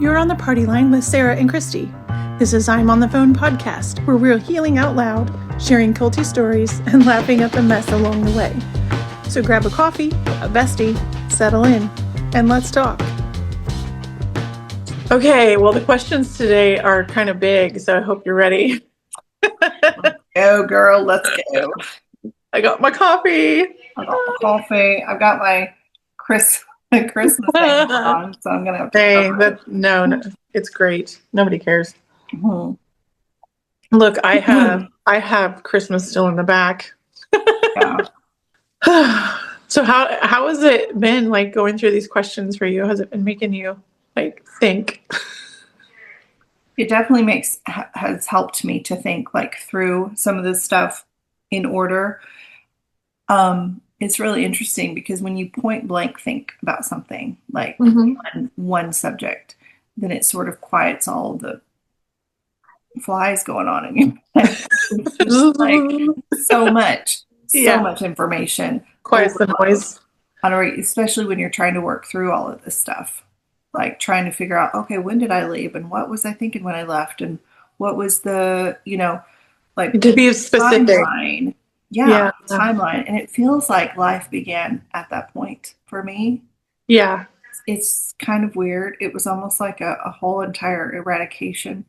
You're on the party line with Sarah and Christy. This is I'm on the Phone podcast, where we're healing out loud, sharing culty stories, and laughing at the mess along the way. So grab a coffee, a bestie, settle in, and let's talk. Okay, well, the questions today are kind of big, so I hope you're ready. Go, girl, let's go. I got my coffee. I got my coffee. I've got my Christmas thing on, so I'm gonna have to. Hey, but no, it's great. Nobody cares. Mm-hmm. Look, I have Christmas still in the back. Yeah. So how has it been, like, going through these questions for you? Has it been making you, like, think? It definitely has helped me to think, like, through some of this stuff in order. It's really interesting because when you point blank think about something, like one subject, then it sort of quiets all the flies going on in your head. It's just like so much information. Quiets the noise. Especially when you're trying to work through all of this stuff. Like trying to figure out, okay, when did I leave? And what was I thinking when I left? And what was the, like to be specific timeline? Yeah, timeline. And it feels like life began at that point for me. Yeah. It's kind of weird. It was almost like a whole entire eradication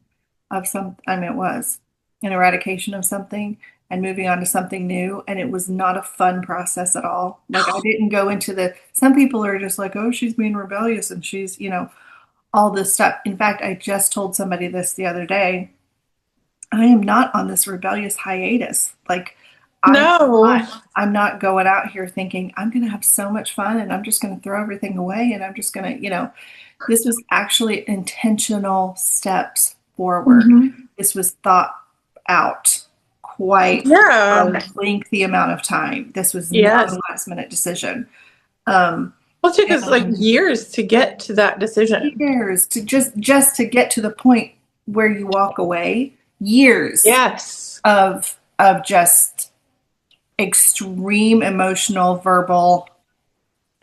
of it was an eradication of something and moving on to something new. And it was not a fun process at all. Like I didn't go into some people are just like, oh, she's being rebellious and she's, all this stuff. In fact, I just told somebody this the other day. I am not on this rebellious hiatus. Like, I'm not going out here thinking I'm going to have so much fun and I'm just going to throw everything away and I'm just going to, this was actually intentional steps forward. Mm-hmm. This was thought out quite a lengthy amount of time. This was not a last minute decision. Well, it took us like years to get to that decision. Years to just to get to the point where you walk away. Years. Yes. Of just extreme emotional, verbal,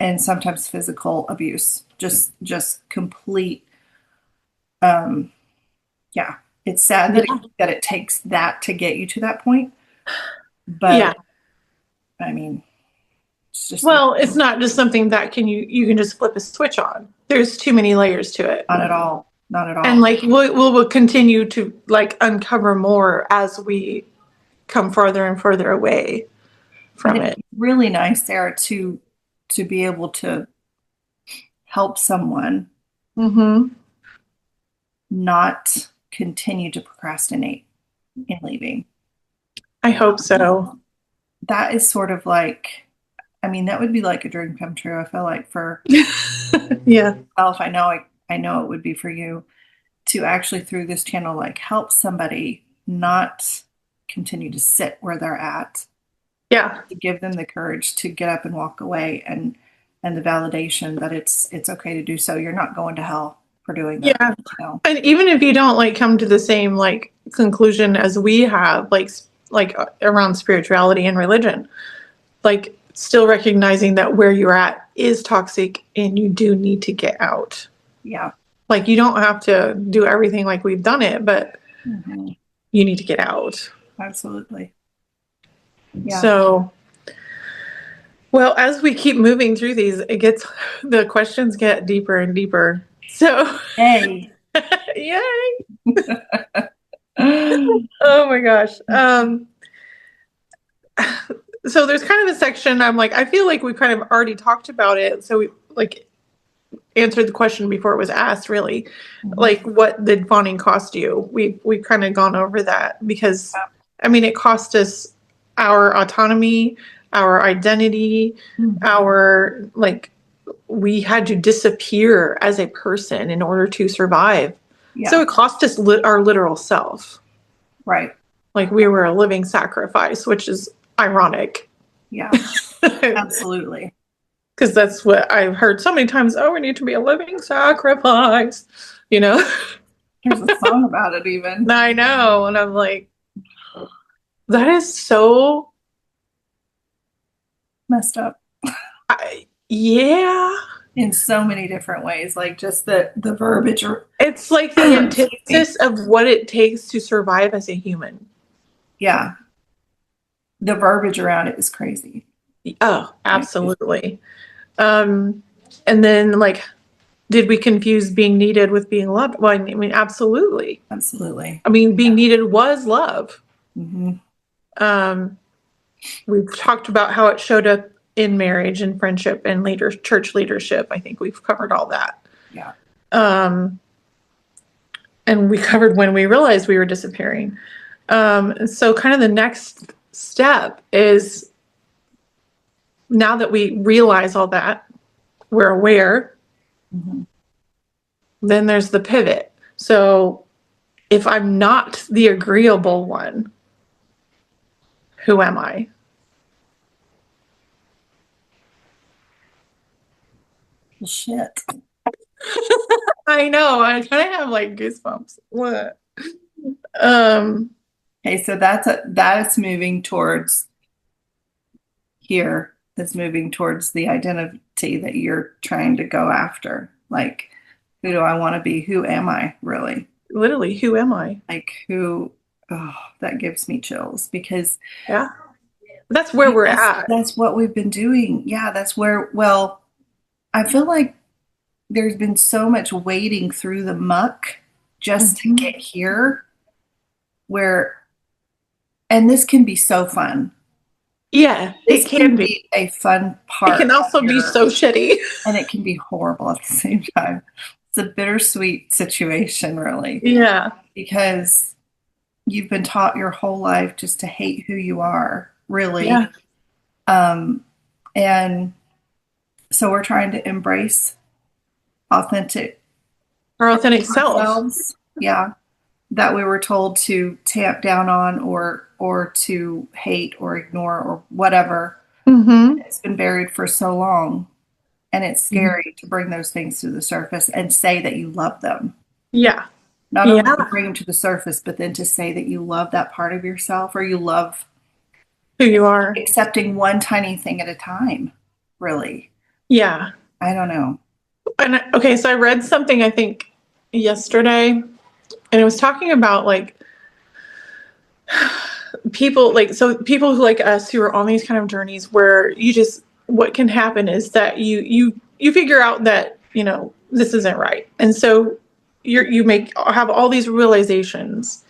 and sometimes physical abuse. Just complete. It's sad that it takes that to get you to that point. But I mean, it's just it's not just something that you can just flip a switch on. There's too many layers to it. Not at all. And like we'll continue to like uncover more as we come further and further away from it. It's really nice, Sarah, to be able to help someone not continue to procrastinate in leaving. I hope so. That is sort of like, that would be like a dream come true. I feel like for myself, I know it would be for you to actually through this channel, like help somebody not continue to sit where they're at. Yeah. To give them the courage to get up and walk away and the validation that it's okay to do so. You're not going to hell for doing that. Yeah. And even if you don't like come to the same like conclusion as we have, like around spirituality and religion, like still recognizing that where you're at is toxic and you do need to get out. Yeah. Like you don't have to do everything like we've done it, but you need to get out. Absolutely. Yeah. So, well, as we keep moving through these, the questions get deeper and deeper. So, yay. Yay. Oh my gosh. So there's kind of a section I'm like, I feel like we kind of already talked about it. So we like answered the question before it was asked, really. Like, what did fawning cost you? We've kind of gone over that because it cost us our autonomy, our identity, we had to disappear as a person in order to survive. Yeah. So it cost us our literal self. Right. Like we were a living sacrifice, which is ironic. Yeah, absolutely. Because that's what I've heard so many times. Oh, we need to be a living sacrifice, There's a song about it even. I know. And I'm like, that is so messed up. Yeah. in so many different ways, like just the verbiage or It's like the excuse me. antithesis of what it takes to survive as a human. Yeah, the verbiage around it is crazy. Oh, It is absolutely. Um, and then like, did we confuse being needed with being loved? Well, I mean, absolutely. absolutely. I mean, being needed was love. Hmm. Um, we've talked about how it showed up in marriage and friendship and church leadership. I think we've covered all that. Yeah. Um, and we covered when we realized we were disappearing. So kind of the next step is, now that we realize all that, we're aware, Hmm. then there's the pivot. So if I'm not the agreeable one, who am I? Well, shit. I know, I kind of have like goosebumps. What? Um, Okay, so that is moving towards here. That's moving towards the identity that you're trying to go after. Like, who do I want to be? Who am I really? literally, who am I? Like, who? Oh, that gives me chills because Yeah. That's where we're that's at. that's what we've been doing. Yeah, that's where. Well, I feel like there's been so much wading through the muck just to Mhm. get here. Where, and this can be so fun. Yeah, it This can can be. be a fun It can part also be here, so shitty. and it can be horrible at the same time. It's a bittersweet situation, really, Yeah. because you've been taught your whole life just to hate who you are, really. Yeah. Um, and so we're trying to embrace authentic Our authentic self. ourselves. Yeah, that we were told to tamp down on or to hate or ignore or whatever. Mm-hmm. It's been buried for so long. And it's scary to bring those things to the surface and say that you love them. Yeah. Not only to Yeah. bring them to the surface, but then to say that you love that part of yourself or you love Who you are. accepting one tiny thing at a time, really. Yeah. I don't know. And okay, so I read something I think yesterday, and it was talking about like people, like, so people who like us who are on these kind of journeys where you just, what can happen is that you figure out that, this isn't right. And so you have all these realizations.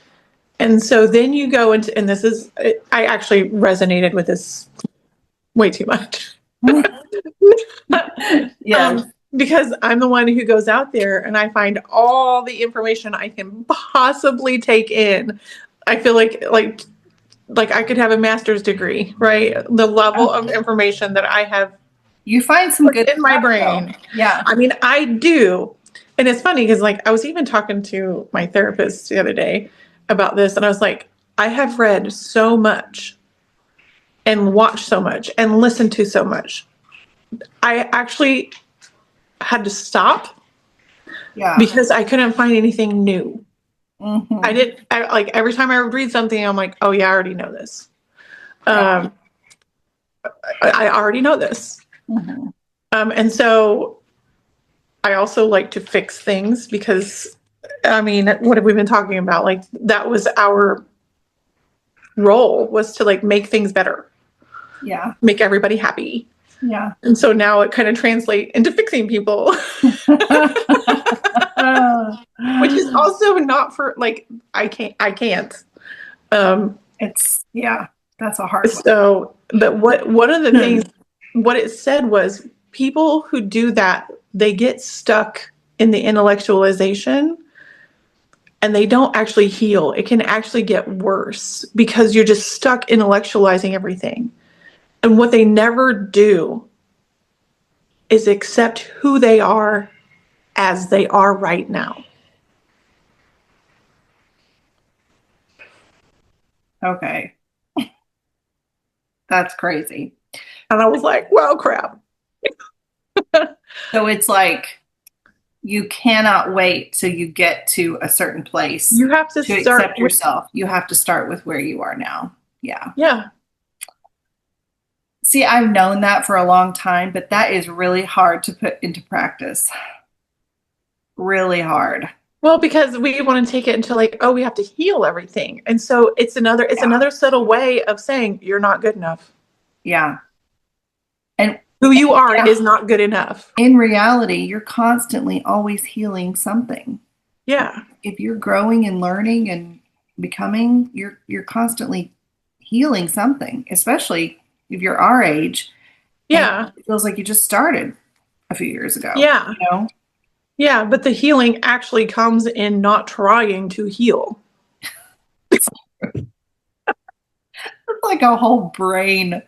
And so then you go into, and this is, I actually resonated with this way too much. Yes. Because I'm the one who goes out there and I find all the information I can possibly take in. I feel like I could have a master's degree, right? The level of information that I have You find some good in my stuff, though. brain. Yeah. I mean, I do. And it's funny because like I was even talking to my therapist the other day about this, and I was like, I have read so much and watched so much and listened to so much. I actually had to stop Yeah. because I couldn't find anything new. Hmm. Like every time I would read something, I'm like, oh yeah, I already know this. Yeah. Um, I already know this. Hmm. And so I also like to fix things because, I mean, what have we been talking about? Like that was our role, was to like make things better, Yeah. make everybody happy. Yeah. And so now it kind of translates into fixing people, which is also not for like, I can't. It's, yeah, that's a hard one. So, but one of the things, what it said was people who do that, they get stuck in the intellectualization and they don't actually heal. It can actually get worse because you're just stuck intellectualizing everything. And what they never do is accept who they are as they are right now. Okay. That's crazy. And I was like, well, crap. So it's like you cannot wait till you get to a certain place You have to to start accept with, yourself. You have to start with where you are now. Yeah. yeah. See, I've known that for a long time, but that is really hard to put into practice. Really hard. Well, because we want to take it into like, oh, we have to heal everything. And so it's Yeah. another subtle way of saying you're not good enough. Yeah. And Who you are yeah, is not good enough. in reality, you're constantly always healing something. Yeah. If you're growing and learning and becoming, you're constantly healing something, especially if you're our age and Yeah. it feels like you just started a few years ago, Yeah. you know? Yeah. But the healing actually comes in not trying to heal. It's like a whole brain,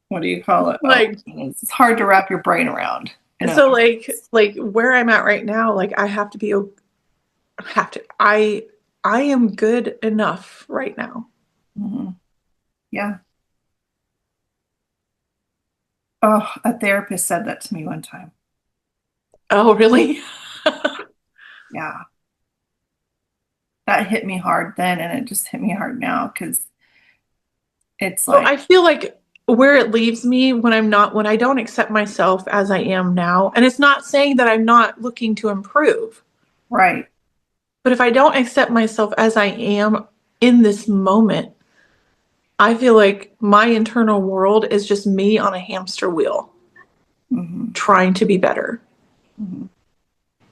what do you call it? Oh, Like, it's hard to wrap your brain around. You know? so like where I'm at right now, like I have to be, have to, I am good enough right now. Mhm. Yeah. Oh, a therapist said that to me one time. Oh, really? Yeah. That hit me hard then, and it just hit me hard now because it's Well, like, I feel like where it leaves me when I don't accept myself as I am now, and it's not saying that I'm not looking to improve, right. but if I don't accept myself as I am in this moment, I feel like my internal world is just me on a hamster wheel Hmm. trying to be better. Hmm.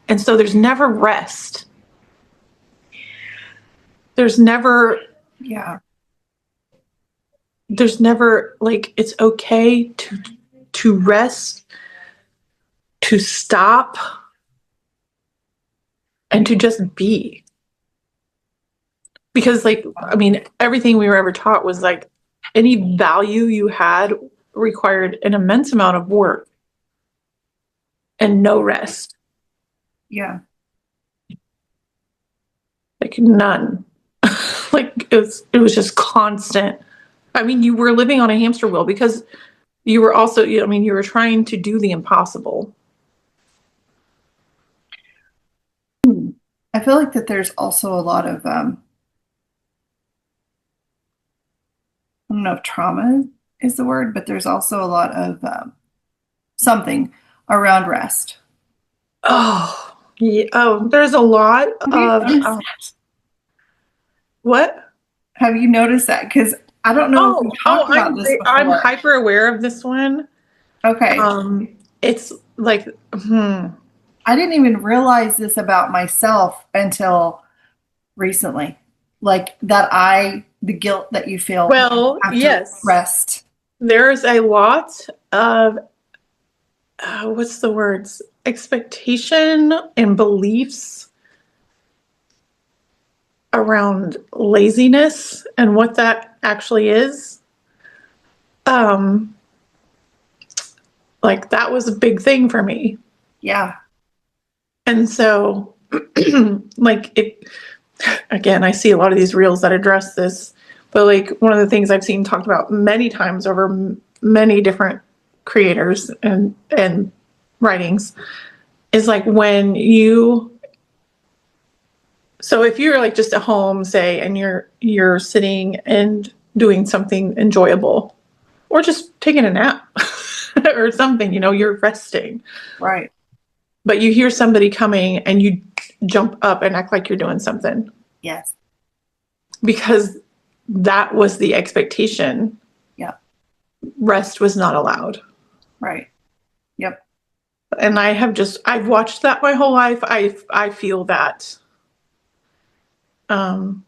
And so there's never rest. There's never Yeah. there's never like it's okay to rest, to stop, and to just be. Because like I mean everything we were ever taught was like any value you had required an immense amount of work and no rest. Yeah. Like none. Like it was just constant. I mean, you were living on a hamster wheel because you were also, I mean, you were trying to do the impossible. I feel like that there's also a lot of, I don't know if trauma is the word, but there's also a lot of something around rest. Oh, yeah. Oh, there's a lot Have you of noticed that? what? Have you noticed that? Because I don't know if we Oh, talked about this I'm before. hyper aware of this one. Okay. It's like, I didn't even realize this about myself until recently. Like that the guilt that you feel when you well, have to yes, rest. there's a lot of what's the words? Expectation and beliefs around laziness and what that actually is. Um, like that was a big thing for me. Yeah. And so, like, it, again, I see a lot of these reels that address this, but like one of the things I've seen talked about many times over many different creators and writings is like when you so if you're like just at home say and you're sitting and doing something enjoyable or just taking a nap or something, you're resting, Right. but you hear somebody coming and you jump up and act like you're doing something Yes. because that was the expectation. Yeah. Rest was not allowed. Right. Yep. And I've watched that my whole life. I feel that. Um,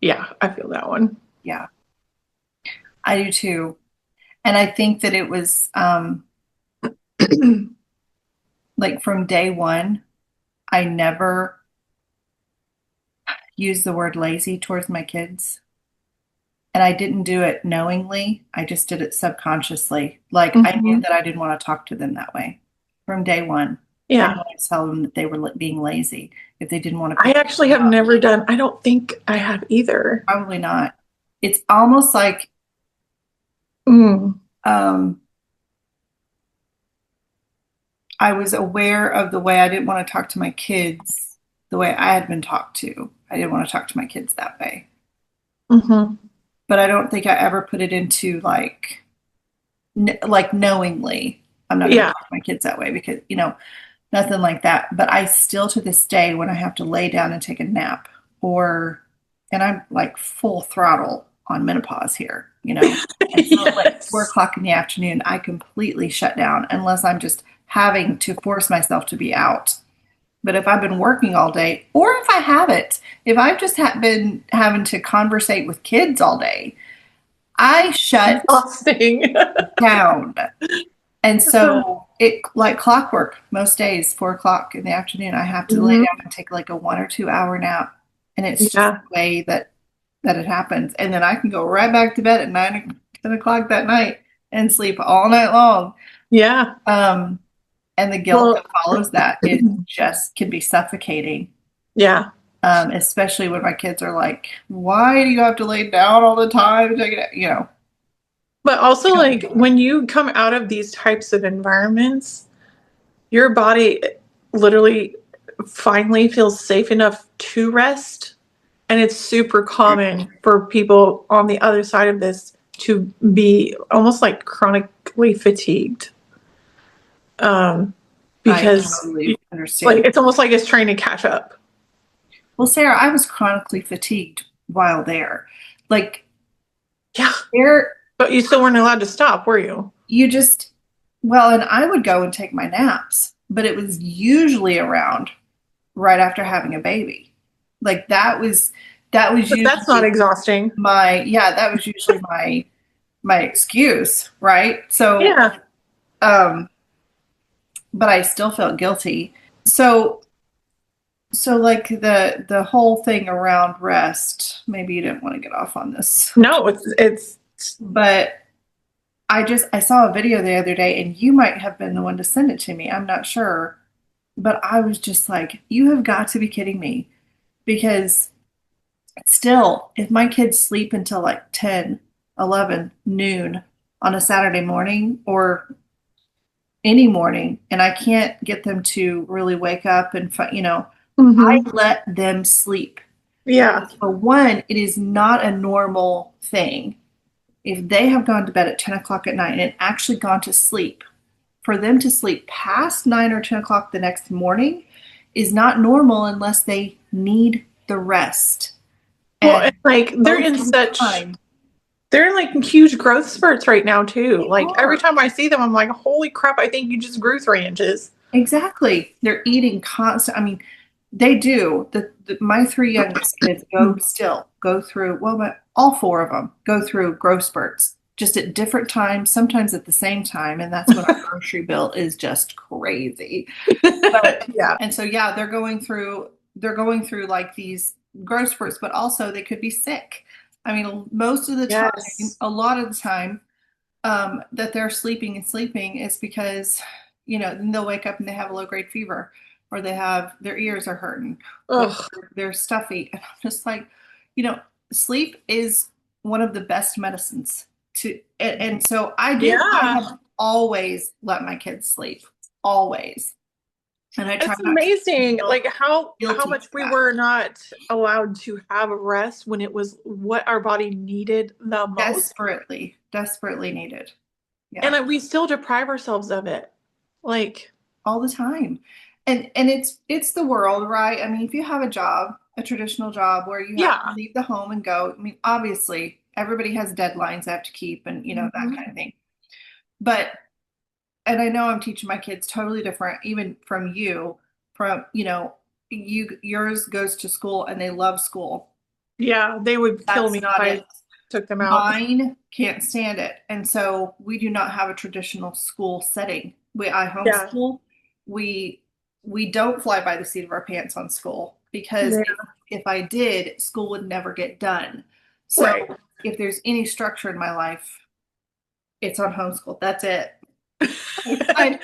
yeah, I feel that one. Yeah. I do too. And I think that it was like from day one, I never used the word lazy towards my kids. And I didn't do it knowingly. I just did it subconsciously. Like I knew Mhm. that I didn't want to talk to them that way from day one. I didn't Yeah. want to tell them that they were being lazy if they didn't want to I pick actually something have up. never done, I don't think I have either. Probably not. It's almost like Mm. um, I was aware of the way I didn't want to talk to my kids the way I had been talked to. I didn't want to talk to my kids that way. Hmm. but I don't think I ever put it into like knowingly. I'm not going to Yeah. talk to my kids that way because, nothing like that. But I still to this day, when I have to lay down and take a nap, or, and I'm like full throttle on menopause here. And so like four Yes. o'clock in the afternoon, I completely shut down unless I'm just having to force myself to be out. But if I've been working all day, or if I haven't, if I've just been having to conversate with kids all day, I shut Exhausting. down. And so it like clockwork, most days, 4 o'clock in the afternoon, I have to lay Mhm. down and take like a 1 or 2 hour nap. And it's just Yeah. the way that it happens. And then I can go right back to bed at 9 or 10 o'clock that night and sleep all night long. Yeah. Um, and the guilt Well, that follows that is just can be suffocating. yeah. Especially when my kids are like, "Why do you have to lay down all the time?" But also, You know, like, when you come out of these types of environments, your body literally finally feels safe enough to rest. And it's super common for people on the other side of this to be almost like chronically fatigued. Um, I because totally like understand. it's almost like it's trying to catch up. Well, Sarah, I was chronically fatigued while there. Like Yeah. there, But you still weren't allowed to stop, were you? you just, well, and I would go and take my naps, but it was usually around right after having a baby. Like that was But that's not usually exhausting. yeah, that was usually my excuse, right? So, Yeah. um, but I still felt guilty. So like the whole thing around rest, maybe you didn't want to get off on this, No, it's but I saw a video the other day and you might have been the one to send it to me. I'm not sure. But I was just like, you have got to be kidding me. Because still, if my kids sleep until like 10, 11, noon on a Saturday morning or any morning, and I can't get them to really wake up and, I mhm. let them sleep. Yeah. For one, it is not a normal thing. If they have gone to bed at 10 o'clock at night and actually gone to sleep, for them to sleep past 9 or 10 o'clock the next morning is not normal unless they need the rest. Well, and And like most of the time, they're in like huge growth spurts right now too. they Like every are. time I see them, I'm like, holy crap, I think you just grew 3 inches. Exactly. They're eating constant. I mean, they do. My three youngest kids go through, well, but all four of them go through growth spurts just at different times, sometimes at the same time. And that's when our grocery bill is just crazy. But Yeah. and so yeah, they're going through like these growth spurts, but also they could be sick. I mean, most of the time, Yes. a lot of the time, that they're sleeping and sleeping is because then they'll wake up and they have a low grade fever, or they have their ears are hurting, or Ugh. they're stuffy, and I'm just like, you know, sleep is one of the best medicines and so I Yeah. have always let my kids sleep, always. And I try It's not to amazing, feel like how guilty much for we that. were not allowed to have a rest when it was what our body needed the most, Desperately, desperately needed. and Yeah, like, we still deprive ourselves of it. Like, all the time. And it's the world, right? I mean, if you have a job, a traditional job where you have to yeah. leave the home and go, I mean, obviously everybody has deadlines they have to keep and that Mhm. kind of thing. But and I know I'm teaching my kids totally different, even from you, from yours goes to school and they love school. Yeah, they would kill That's me if not it. I took them out. Mine can't stand it. And so we do not have a traditional school setting. I Yeah. homeschool. We we don't fly by the seat of our pants on school because Yeah. if I did, school would never get done. So Right. if there's any structure in my life, it's on homeschool. That's it. Yeah, I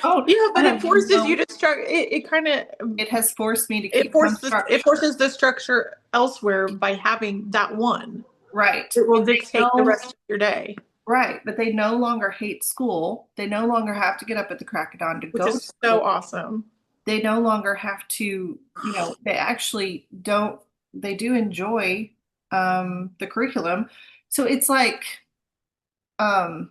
but it have forces you no, to it kind of it has forced me to keep some it structure. forces the structure elsewhere by having that one. Right. It will And they dictate the know, rest of your day, right. But they no longer hate school. They no longer have to get up at the crack of dawn to which go to is so school. awesome. They no longer have to, they actually don't, they do enjoy the curriculum So it's like, um,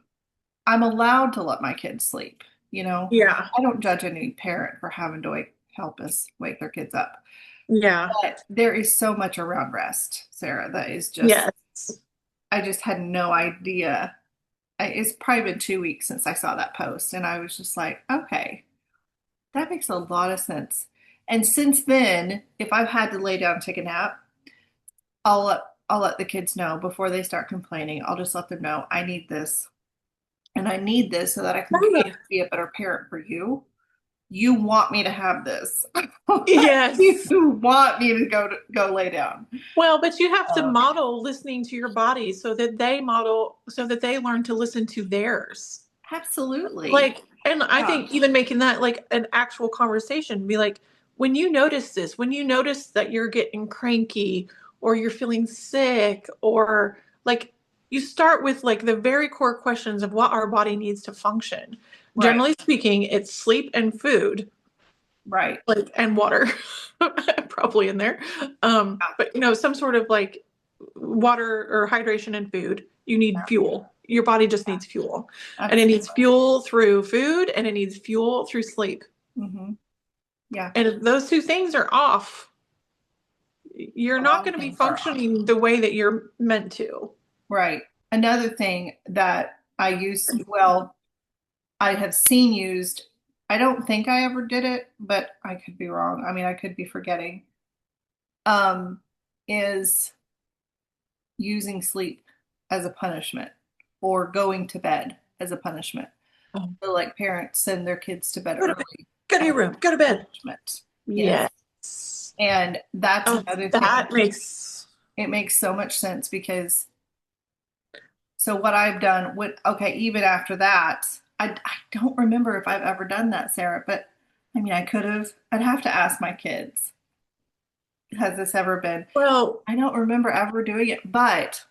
I'm allowed to let my kids sleep, you know. Yeah. I don't judge any parent for having to help us wake their kids up. Yeah. But there is so much around rest, Sarah, that is just, Yes. I just had no idea. It's probably been 2 weeks since I saw that post, and I was just like, okay, that makes a lot of sense. And since then, if I've had to lay down and take a nap, I'll let the kids know before they start complaining. I'll just let them know I need this, and I need this so that I can Right. be a better parent for you. You want me to have this. Yes. You want me to go lay down. Well, but you have to Uh, model listening to your body so that they learn to listen to theirs. Absolutely. Like, and I Yeah. think even making that like an actual conversation, be like, when you notice this, when you notice that you're getting cranky or you're feeling sick, or like, you start with like the very core questions of what our body needs to function. Right. Generally speaking, it's sleep and food, Right. like, and water, probably in there. Yeah. But some sort of like water or hydration and food. You need fuel. Your body just Yeah. needs fuel, and it Absolutely. needs fuel through food, and it needs fuel through sleep. Hmm. Yeah. And if those two things are off, you're A not lot going of to be things are off. functioning the way that you're meant to. Right. Another thing that I have seen used, I don't think I ever did it, but I could be wrong. I mean, I could be forgetting, um, is using sleep as a punishment or going to bed as a punishment. Oh, So, like parents send their kids to bed go to bed. early Go to as your room. Go to bed. punishment. Yes. Yes. And that's Oh, another thing. that makes. It makes so much sense because so what I've done with, okay, even after that, I don't remember if I've ever done that, Sarah, but I mean, I could have. I'd have to ask my kids. Has this ever been? Well, I don't remember ever doing it, but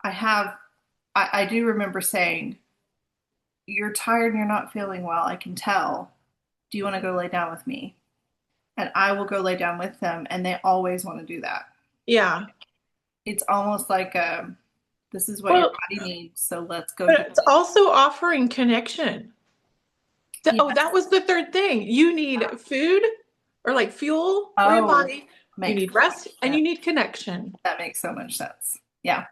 I have, I do remember saying, you're tired and you're not feeling well. I can tell. Do you want to go lay down with me? And I will go lay down with them, and they always want to do that. yeah. It's almost like this is what your Well, body needs, so let's go but do it's it. also offering connection. Oh, that Yes. was the third thing. You need food or like fuel for your Oh, body. You makes need so rest much and you sense. need connection. That makes so much sense. Yeah,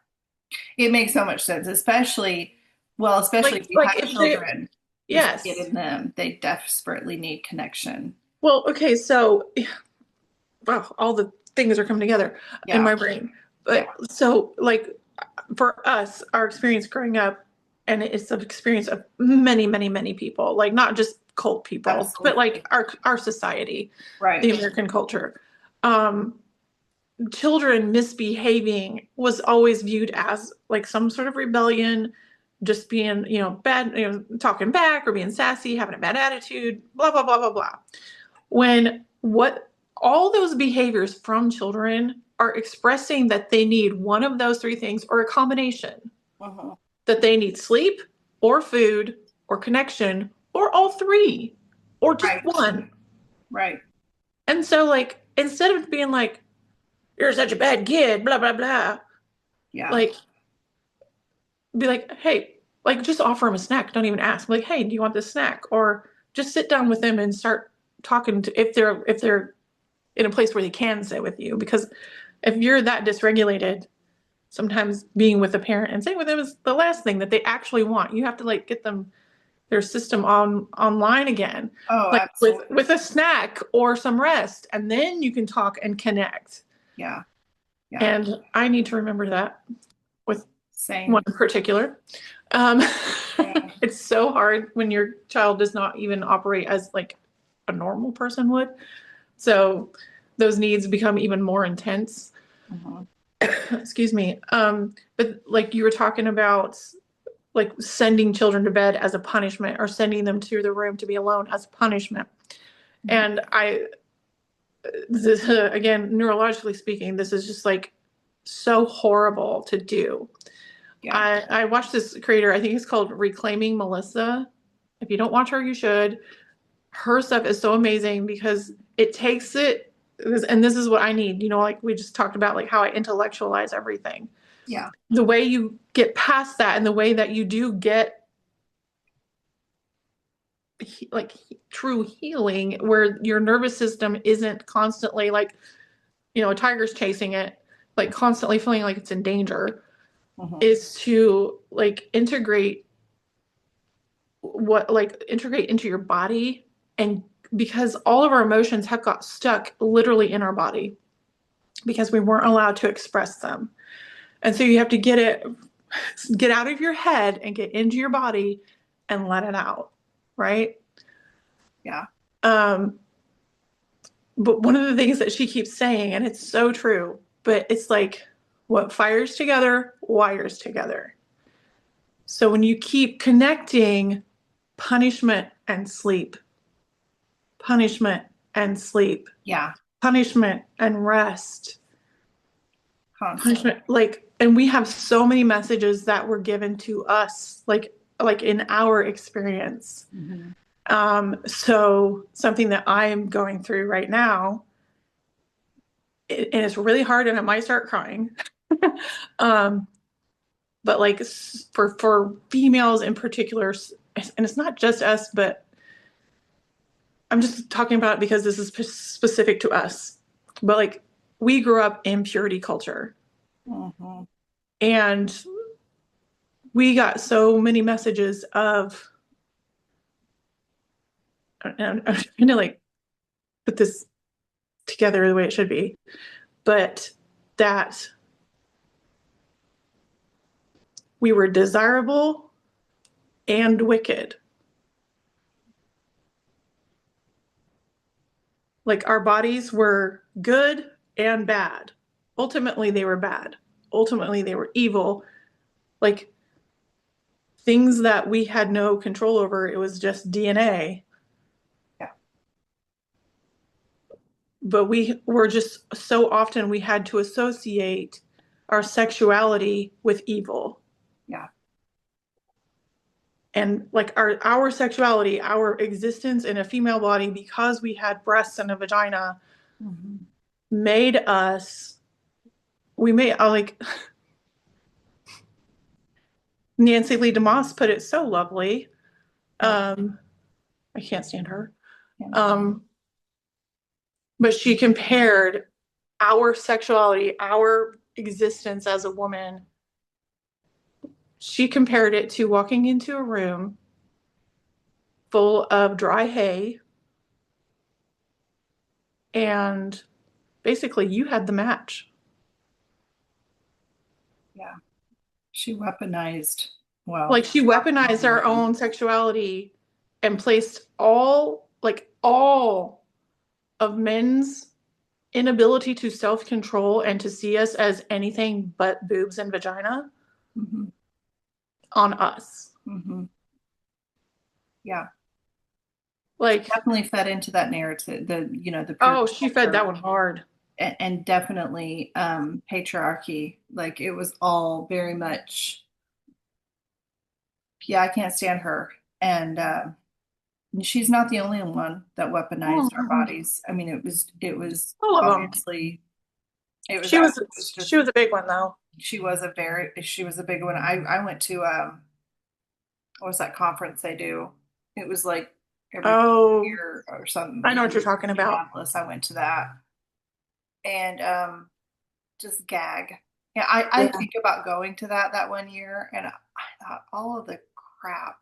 it makes so much sense, especially if you Like have if they children. You see it yes. in them. They desperately need connection. Well, okay, so wow, all the things are coming together in Yeah, my brain. yeah, But so like for us, our experience growing up, and it's the experience of many, many, many people, like not just cult people, but like absolutely. our society, the Right. American culture. Um, Children misbehaving was always viewed as like some sort of rebellion, just being, bad, talking back or being sassy, having a bad attitude, blah, blah, blah, blah, blah. When what all those behaviors from children are expressing that they need one of those three things or a combination, Hmm. that they need sleep or food or connection or all three or just Right. one. Right. And so, like, instead of being like, you're such a bad kid, blah, blah, blah, Yeah. like, be like, hey, like, just offer them a snack. Don't even ask. Like, hey, do you want this snack? Or just sit down with them and start talking to if they're in a place where they can sit with you. Because if you're that dysregulated, sometimes being with a parent and sitting with them is the last thing that they actually want. You have to like get them their system online again, Oh, like absolutely. with a snack or some rest, and then you can talk and connect. Yeah. Yeah. And I need to remember that with one Same. in particular. Um, Yeah. it's so hard when your child does not even operate as like a normal person would. So those needs become even more intense. Hmm. Excuse me. But like you were talking about, like sending children to bed as a punishment or sending them to the room to be alone as punishment. Hmm. And again, neurologically speaking, this is just like so horrible to do. Yeah. I watched this creator, I think it's called Reclaiming Melissa. If you don't watch her, you should. Her stuff is so amazing because it takes it, and this is what I need, like we just talked about, like how I intellectualize everything. Yeah. The way you get past that and the way that you do get like true healing where your nervous system isn't constantly like, a tiger's chasing it, like constantly feeling like it's in danger, Hmm. is to like integrate into your body. And because all of our emotions have got stuck literally in our body because we weren't allowed to express them. And so you have to get out of your head and get into your body and let it out, right? Yeah. Um, but one of the things that she keeps saying, and it's so true, but it's like what fires together, wires together. So when you keep connecting punishment and sleep, punishment and sleep, Yeah. punishment and rest, Constantly. punishment, like, and we have so many messages that were given to us, like in our experience. Hmm. So something that I am going through right now, and it's really hard, and I might start crying. um, but like for females in particular, and it's not just us, but I'm just talking about it because this is specific to us. But like we grew up in purity culture, Hmm. and we got so many messages of, and I'm trying to like put this together the way it should be, but that we were desirable and wicked. Like our bodies were good and bad. Ultimately, they were bad. Ultimately, they were evil. Like things that we had no control over. It was just DNA. Yeah. But we were just so often we had to associate our sexuality with evil. Yeah. And like our sexuality, our existence in a female body, because we had breasts and a vagina, Hmm. made us, we made, like, Nancy Lee DeMoss put it so lovely. Yeah. I can't stand her. Yeah. Um, but she compared our sexuality, our existence as a woman, she compared it to walking into a room full of dry hay, and basically you had the match. Yeah. She weaponized, well, Like she weaponized our own sexuality and placed all of men's inability to self-control and to see us as anything but boobs and vagina hmm on us. hmm yeah, Like, definitely fed into that narrative, the pure oh, she fed that culture, one hard. and definitely patriarchy. Like it was all very much, yeah, I can't stand her. And she's not the only one that weaponized our Mhm. bodies. I mean, it was All of them. obviously, it was She was actually, it was she just, was a big one though. she was a big one. I went to what was that conference they do? It was like every Oh, year or something I know in what you're talking about. Minneapolis. I went to that and just gag. Yeah, I Yeah. think about going to that one year, and I thought all of the crap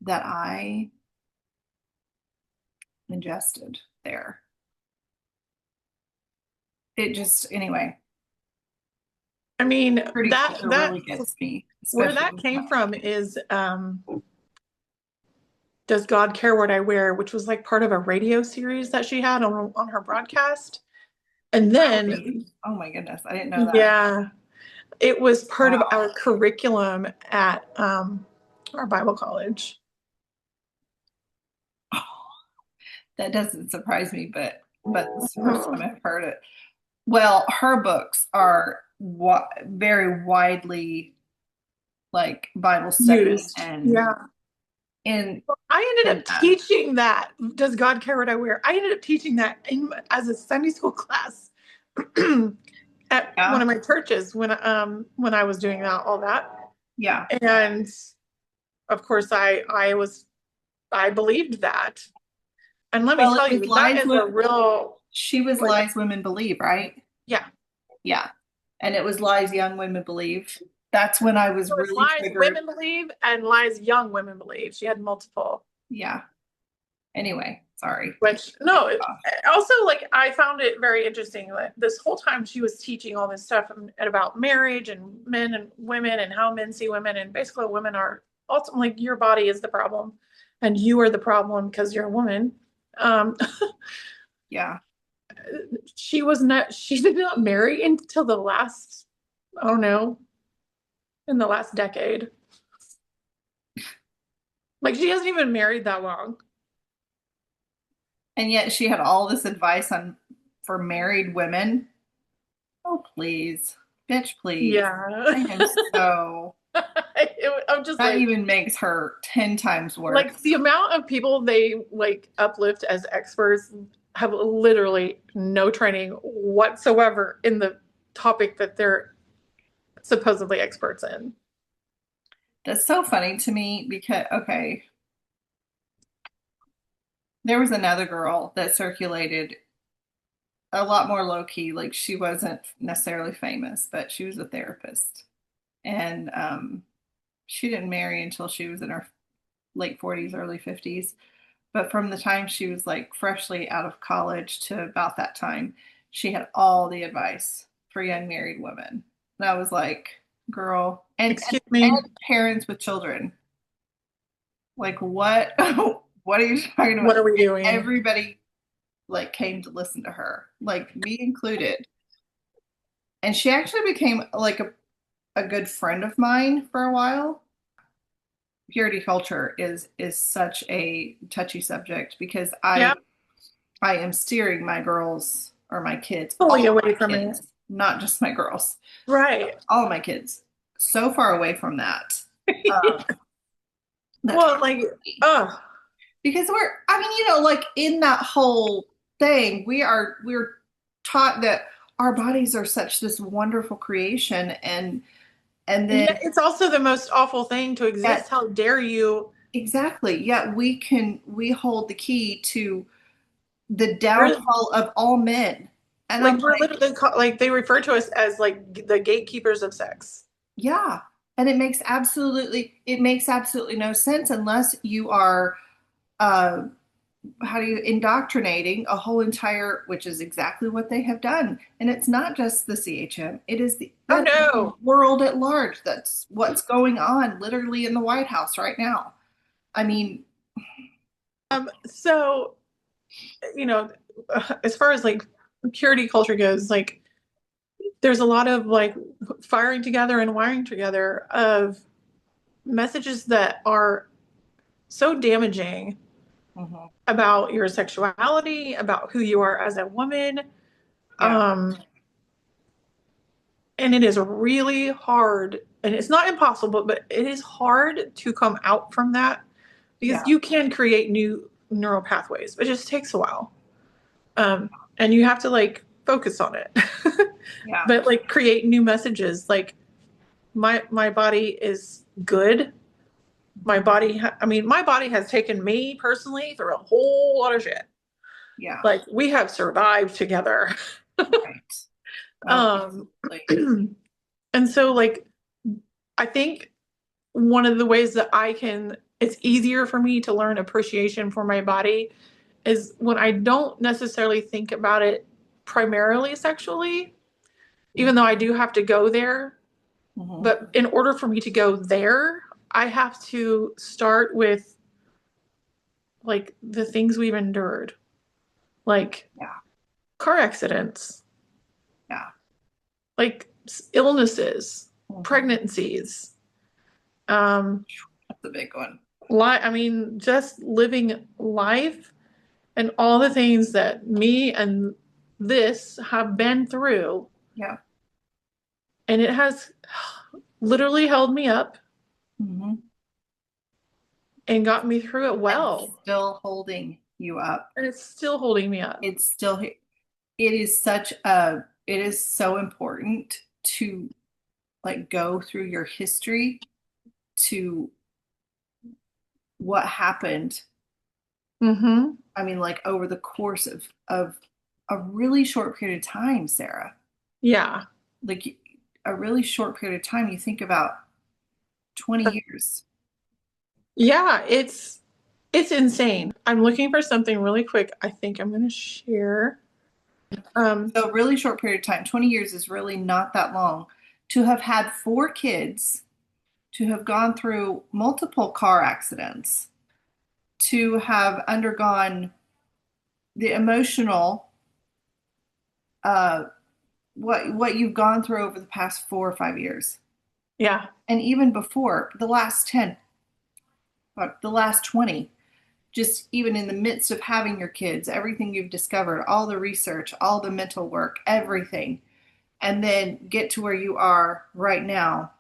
that I ingested there. It just, anyway, I mean, pretty that culture that really gets me, where especially that with came my, from is Does God Care What I Wear, which was like part of a radio series that she had on her broadcast. And really, then, oh my goodness, I didn't know that. yeah, it was part of Wow. our curriculum at our Bible college. That doesn't surprise me, but it's the first Oh, time I've heard it. Well, her books are very widely like Bible study used. and Yeah. in I ended and up teaching that. Does God care what I wear? I ended up teaching that as a Sunday school class. And at one Yeah. of my churches when I was doing all that. Yeah. And of course I believed that. And let me Well, it tell was you, that lies. is a real, She was like, lies women believe, right? yeah. Yeah. And it was lies young women believe. That's when I was So it's really lies triggered. women believe and lies young women believe. She had multiple. Yeah. Anyway, sorry. Which no, Off. also like I found it very interesting that this whole time she was teaching all this stuff about marriage and men and women and how men see women, and basically women are ultimately your body is the problem and you are the problem because you're a woman. Um, Yeah. she did not marry until the last, I don't know, in the last decade. Like she hasn't even married that long. And yet she had all this advice on for married women. Oh, please. Bitch, please. Yeah. I am so I'm just that like, even makes her 10 times like worse. the amount of people they like uplift as experts have literally no training whatsoever in the topic that they're supposedly experts in. That's so funny to me because okay, there was another girl that circulated a lot more low key. Like she wasn't necessarily famous, but she was a therapist. And she didn't marry until she was in her late 40s, early 50s. But from the time she was like freshly out of college to about that time, she had all the advice for young married women. And I was like, girl, Excuse me, and parents with children. Like what what are you talking what about? are we And doing? everybody like came to listen to her, like me included. And she actually became like a good friend of mine for a while. Purity culture is such a touchy subject because Yeah, I am steering my girls or my kids, fully all away my from it. kids, not just my girls, Right. all my kids, so far away from that. That Well, like, toxicity. oh, Because I mean, like in that whole thing, we're taught that our bodies are such this wonderful creation, and then yeah, it's also the most awful thing to exist. yet How dare you? exactly, yet we hold the key to the We're downfall of all men. And I'm like we're like, literally like they refer to us as like the gatekeepers of sex. yeah. And it makes absolutely no sense unless you are uh how do you indoctrinating a whole entire, which is exactly what they have done. And it's not just the CHM, it is Oh that's the no. world at large. That's what's going on literally in the White House right now. I mean, So, as far as like purity culture goes, like there's a lot of like firing together and wiring together of messages that are so damaging mhm, about your sexuality, about who you are as a woman. yeah, Um, and it is really hard, and it's not impossible, but it is hard to come out from that because yeah, you can create new neural pathways. It just takes a while. And you have to like focus on it. yeah, But like create new messages like my body is good. mhm, I mean my body has taken me personally through a whole lot of shit. yeah, Like we have survived together. right. Oh, um absolutely. and so like I think one of the ways that it's easier for me to learn appreciation for my body is when I don't necessarily think about it primarily sexually, even though I do have to go there. Mhm, But in order for me to go there, I have to start with like the things we've endured, like yeah, car accidents, yeah, like illnesses, mhm. pregnancies, um, That's a big one. I mean, just living life and all the things that me and this have been through. Yeah. And it has literally held me up Mhm. and got me through it And well. still holding you up. And it's still holding me up. It's still, it is such a it is so important to like go through your history to what happened. Mm-hmm. I mean, like over the course of a really short period of time, Sarah. Yeah. Like a really short period of time. You think about 20 years. Yeah, it's insane. I'm looking for something really quick. I think I'm gonna share. Um, So a really short period of time. 20 years is really not that long. To have had 4 kids, to have gone through multiple car accidents, to have undergone the emotional uh what you've gone through over the past 4 or 5 years. yeah, And even before the last 10, the last 20, just even in the midst of having your kids, everything you've discovered, all the research, all the mental work, everything, and then get to where you are right now.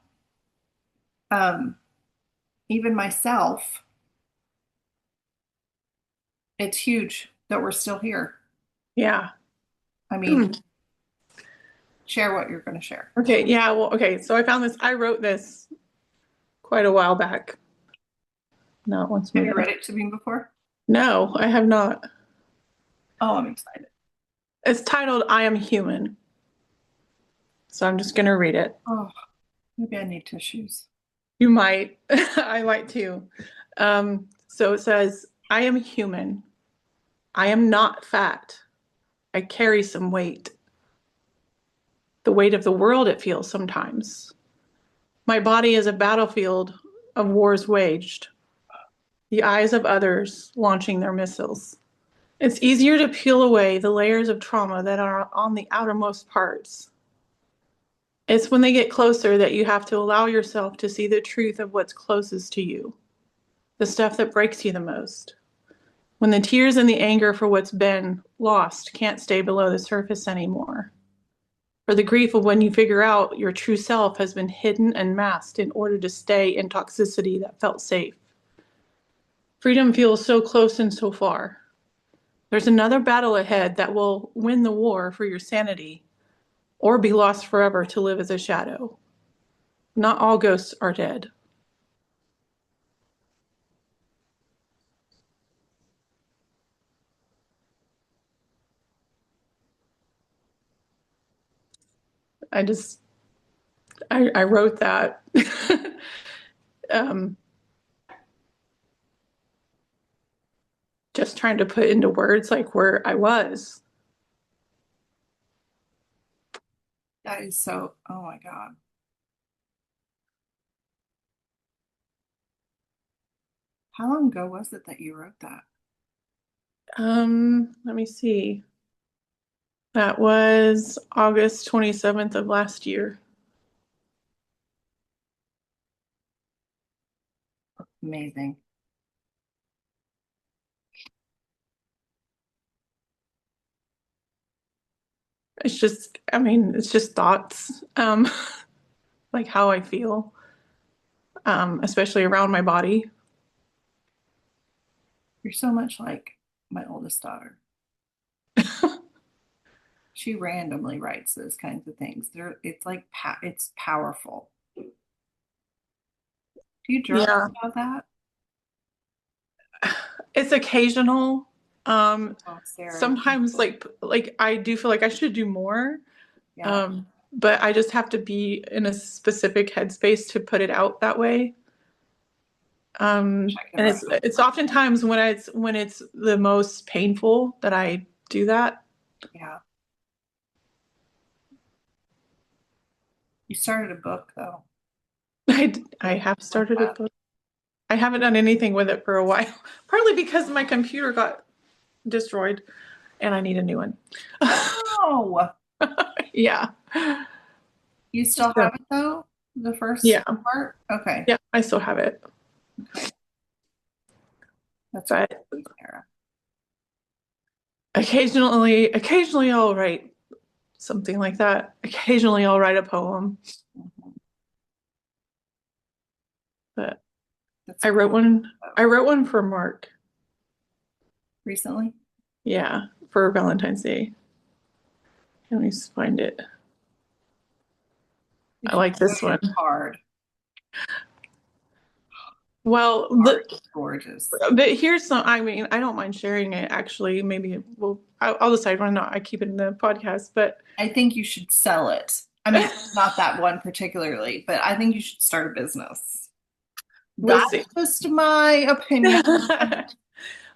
Um, Even myself, it's huge that we're still here. yeah. I mean, share what you're going to share. Okay, yeah, well, okay, so I found this. I wrote this quite a while back. No, once Have more. you read it to me before? No, I have not. Oh, I'm excited. It's titled I Am Human. So I'm just gonna read it. Oh, maybe I need tissues. You might. I might too. So it says, I am human. I am not fat. I carry some weight. The weight of the world, it feels sometimes. My body is a battlefield of wars waged, the eyes of others launching their missiles. It's easier to peel away the layers of trauma that are on the outermost parts. It's when they get closer that you have to allow yourself to see the truth of what's closest to you, the stuff that breaks you the most. When the tears and the anger for what's been lost can't stay below the surface anymore. For the grief of when you figure out your true self has been hidden and masked in order to stay in toxicity that felt safe. Freedom feels so close and so far. There's another battle ahead that will win the war for your sanity or be lost forever to live as a shadow. Not all ghosts are dead. I just, I wrote that. um, just trying to put into words like where I was. That is so, oh my God. How long ago was it that you wrote that? Let me see. That was August 27th of last year. Amazing. It's just, I mean, it's just thoughts, like how I feel, especially around my body. You're so much like my oldest daughter. She randomly writes those kinds of things. It's like it's powerful. Do you journal Yeah, about that? it's occasional. Oh, Sarah. Sometimes like I do feel like I should do more. Yeah. But I just have to be in a specific headspace to put it out that way. I could And write. it's oftentimes when it's the most painful that I do that. Yeah. You started a book though. I have Like started a that. book. I haven't done anything with it for a while, partly because my computer got destroyed and I need a new one. Oh, Yeah. you still So, have it though? The first yeah. part? Okay. Yeah, I still have it. Okay. That's But great, Sarah. occasionally I'll write something like that. Occasionally I'll write a poem. Mhm. But That's I wrote cool. one I wrote one for Mark. Recently? Yeah, for Valentine's Day. Let me just find it. I It's like this one. hard. Well, Hard. Gorgeous. but here's some, I mean, I don't mind sharing it actually. Maybe I'll decide when not. I keep it in the podcast, but I think you should sell it. I mean, not that one particularly, but I think you should start a business. we'll That's see. just my opinion.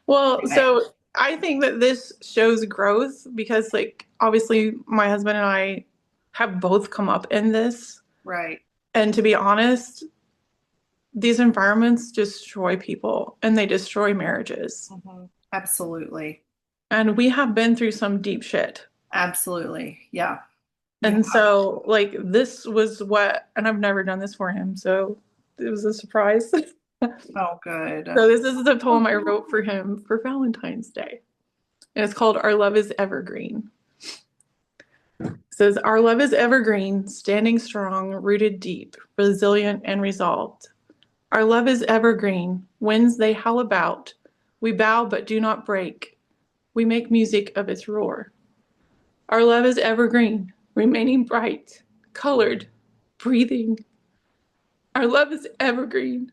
Well, Anyway, so I think that this shows growth because, like, obviously, my husband and I have both come up in this. right. And to be honest, these environments destroy people and they destroy marriages. Absolutely. And we have been through some deep shit. Absolutely. Yeah. You And have. so, like, this was what, and I've never done this for him. So it was a surprise. Oh, good. So, this is the poem I wrote for him for Valentine's Day. And it's called Our Love is Evergreen. It says, Our love is evergreen, standing strong, rooted deep, resilient and resolved. Our love is evergreen, winds they howl about. We bow but do not break. We make music of its roar. Our love is evergreen, remaining bright, colored, breathing. Our love is evergreen,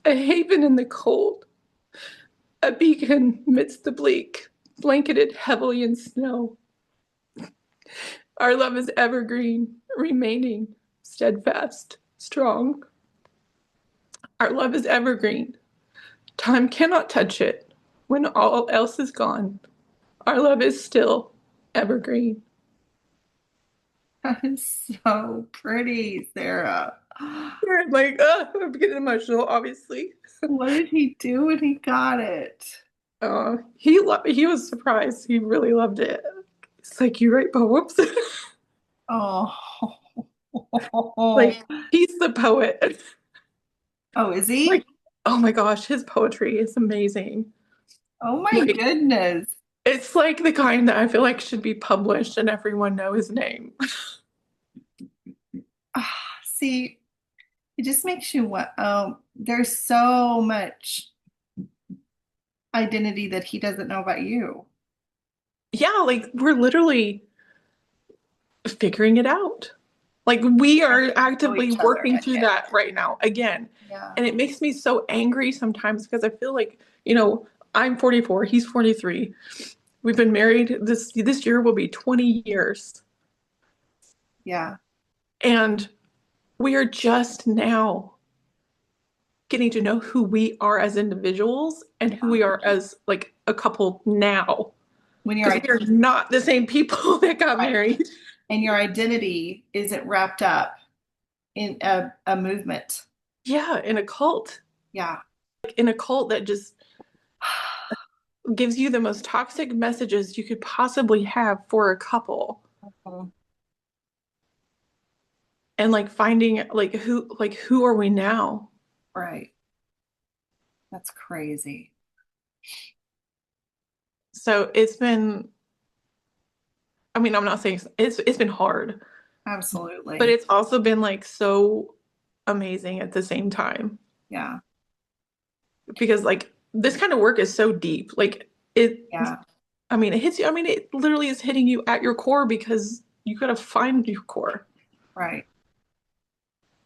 a haven in the cold, a beacon midst the bleak, blanketed heavily in snow. Our love is evergreen, remaining steadfast, strong. Our love is evergreen. Time cannot touch it. When all else is gone, our love is still evergreen. That is so pretty, Sarah. I'm like, I'm getting emotional, obviously. What did he do when he got it? He was surprised. He really loved it. It's like you write poems. Oh. Like he's the poet. Oh, is Like, he? oh my gosh, his poetry is amazing. Oh my Like goodness. it's like the kind that I feel like should be published and everyone know his name. See, it just makes you what there's so much identity that he doesn't know about you. Yeah, like we're literally figuring it out. Like we are Know actively each other. working through that right now again. Yeah. And it makes me so angry sometimes because I feel like, I'm 44, he's 43. We've been married this year will be 20 years. Yeah. And we are just now getting to know who we are as individuals and who we are as like a couple now. When you're Because we are not the same people that got right. married. And your identity isn't wrapped up in a movement. Yeah, in a cult. Yeah. Like in a cult that just gives you the most toxic messages you could possibly have for a couple. Mhm. And like finding who are we now? Right. That's crazy. So it's been, I mean, I'm not saying it's been hard, but Absolutely. it's also been like so amazing at the same time Yeah. because like this kind of work is so deep. Like it, Yeah. I mean, it hits you. I mean, it literally is hitting you at your core because you got to find your core. Right.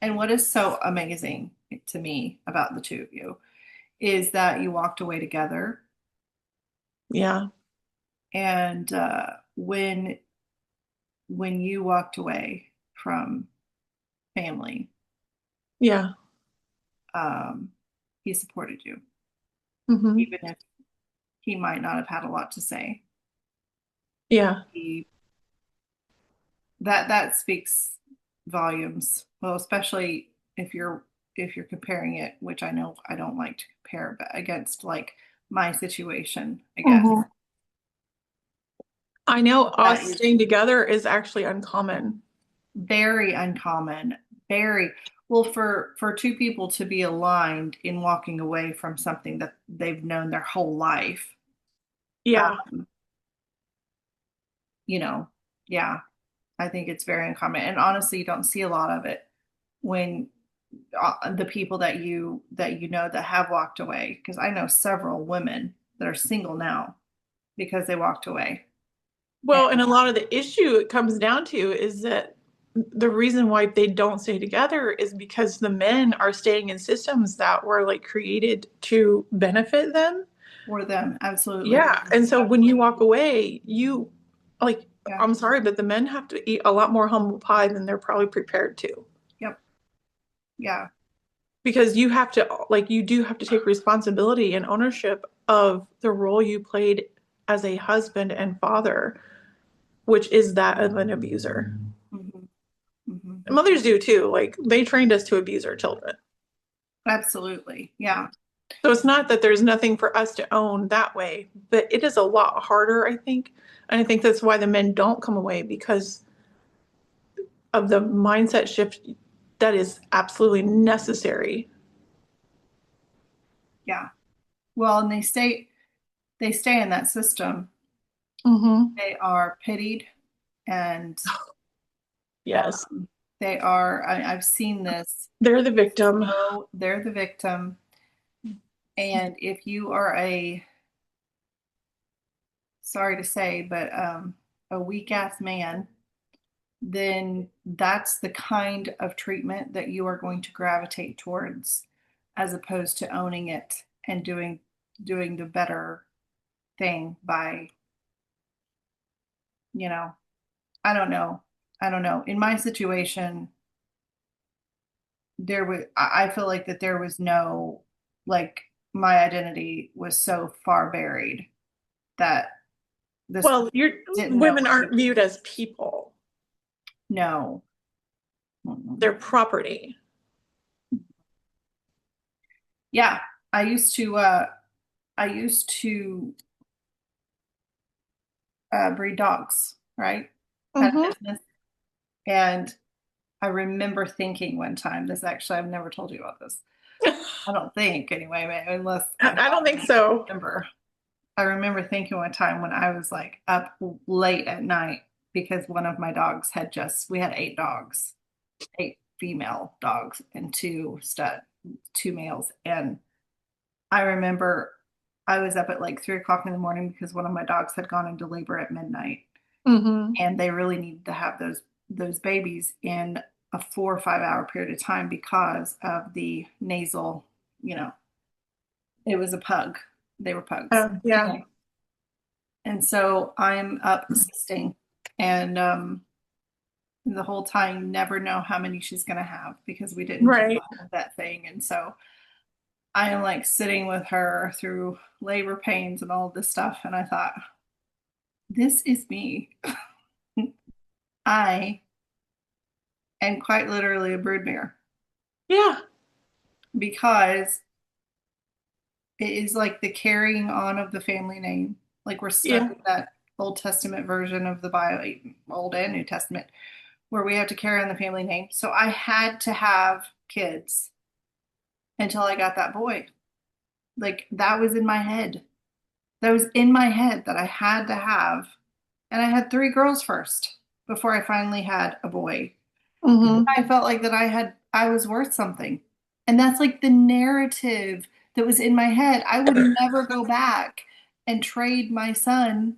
And what is so amazing to me about the two of you is that you walked away together. Yeah. And when you walked away from family, Yeah. um, he supported you, Hmm. even if he might not have had a lot to say. Yeah. He that speaks volumes. Well, especially if you're comparing it, which I know I don't like to compare, but against like my situation, I guess. Hmm. I know That us is staying together is actually uncommon. very uncommon. Very well for two people to be aligned in walking away from something that they've known their whole life. Yeah. Um, you know, yeah, I think it's very uncommon. And honestly, you don't see a lot of it when the people that you know that have walked away, because I know several women that are single now because they walked away. Well, and a lot of the issue it comes down to is that the reason why they don't stay together is because the men are staying in systems that were like created to benefit them. For them, absolutely. Yeah. And so when you walk away, you like, Yeah. I'm sorry, but the men have to eat a lot more humble pie than they're probably prepared to. Yep. Yeah. Because you have to, like, you do have to take responsibility and ownership of the role you played as a husband and father, which is that of an abuser. Hmm. Hmm. And mothers do too. Like, they trained us to abuse our children. Absolutely. Yeah. So it's not that there's nothing for us to own that way, but it is a lot harder, I think. And I think that's why the men don't come away because of the mindset shift that is absolutely necessary. Yeah. Well, and they stay in that system. Mm-hmm. They are pitied and Yes. they are, I've seen this. They're the victim. So they're the victim. And if you are sorry to say, but a weak ass man, then that's the kind of treatment that you are going to gravitate towards as opposed to owning it and doing the better thing by, you know, I don't know. I don't know. In my situation, I feel like that there was no, like, my identity was so far buried that this Well, you're didn't know women what aren't to viewed do. as people. No. Mm-mm. They're property. Yeah, I used to I used to breed dogs, right? Had a Mm-hmm. business. And I remember thinking one time, this actually, I've never told you about this. I don't think, anyway, unless I I don't think so. remember. I remember thinking one time when I was like up late at night because one of my dogs we had 8 dogs, 8 female dogs, and two males. And I remember I was up at like 3 o'clock in the morning because one of my dogs had gone into labor at midnight, Mm-hmm. and they really needed to have those babies in a 4 or 5 hour period of time because of the nasal, you know, it was a pug. They were pugs. Yeah. Anyway, and so I'm up assisting, and the whole time you never know how many she's going to have because we didn't Right. design that thing. And so I am like sitting with her through labor pains and all of this stuff. And I thought, this is me. I am quite literally a broodmare Yeah. because it is like the carrying on of the family name. Like we're stuck Yeah. with that Old Testament version of the Bible, Old and New Testament, where we have to carry on the family name. So I had to have kids until I got that boy. Like that was in my head. That was in my head that I had to have. And I had 3 girls first before I finally had a boy. Mm-hmm. I felt like that I was worth something. And that's like the narrative that was in my head. I would never go back and trade my son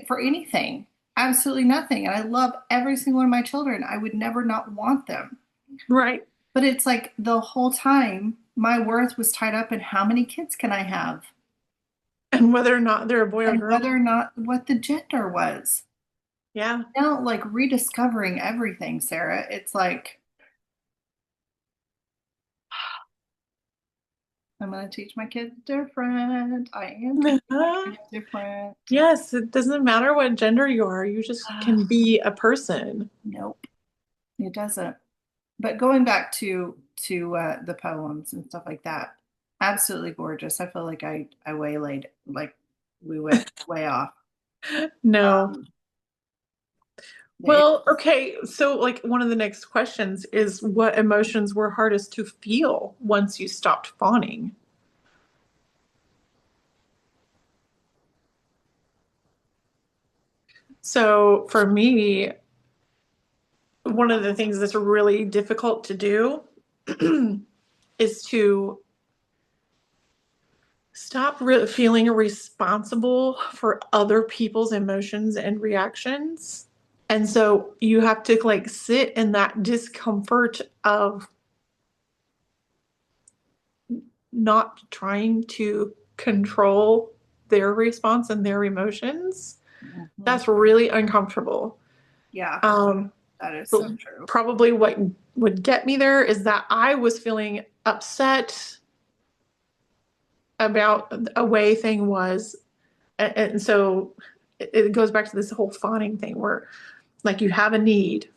for anything. Absolutely nothing. And I love every single one of my children. I would never not want them. Right. But it's like the whole time my worth was tied up in how many kids can I have And whether or not they're a boy or and girl. whether or not what the gender was. Yeah. Now, like rediscovering everything, Sarah, it's like I'm going to teach my kids different. I am teaching my Uh-huh. kids different. Yes, it doesn't matter what gender you are, you just can be a person. Nope, it doesn't. But going back to the poems and stuff like that, absolutely gorgeous. I feel like I waylaid, like we went way off. No. Um, it, Well, okay. So, like, one of the next questions is what emotions were hardest to feel once you stopped fawning? So, for me, one of the things that's really difficult to do is to stop feeling responsible for other people's emotions and reactions. And so you have to like sit in that discomfort of not trying to control their response and their emotions. Mhm. That's really uncomfortable. Yeah, Um, that is but so true. probably what would get me there is that I was feeling upset about a way thing was. And so it goes back to this whole fawning thing where like you have a need,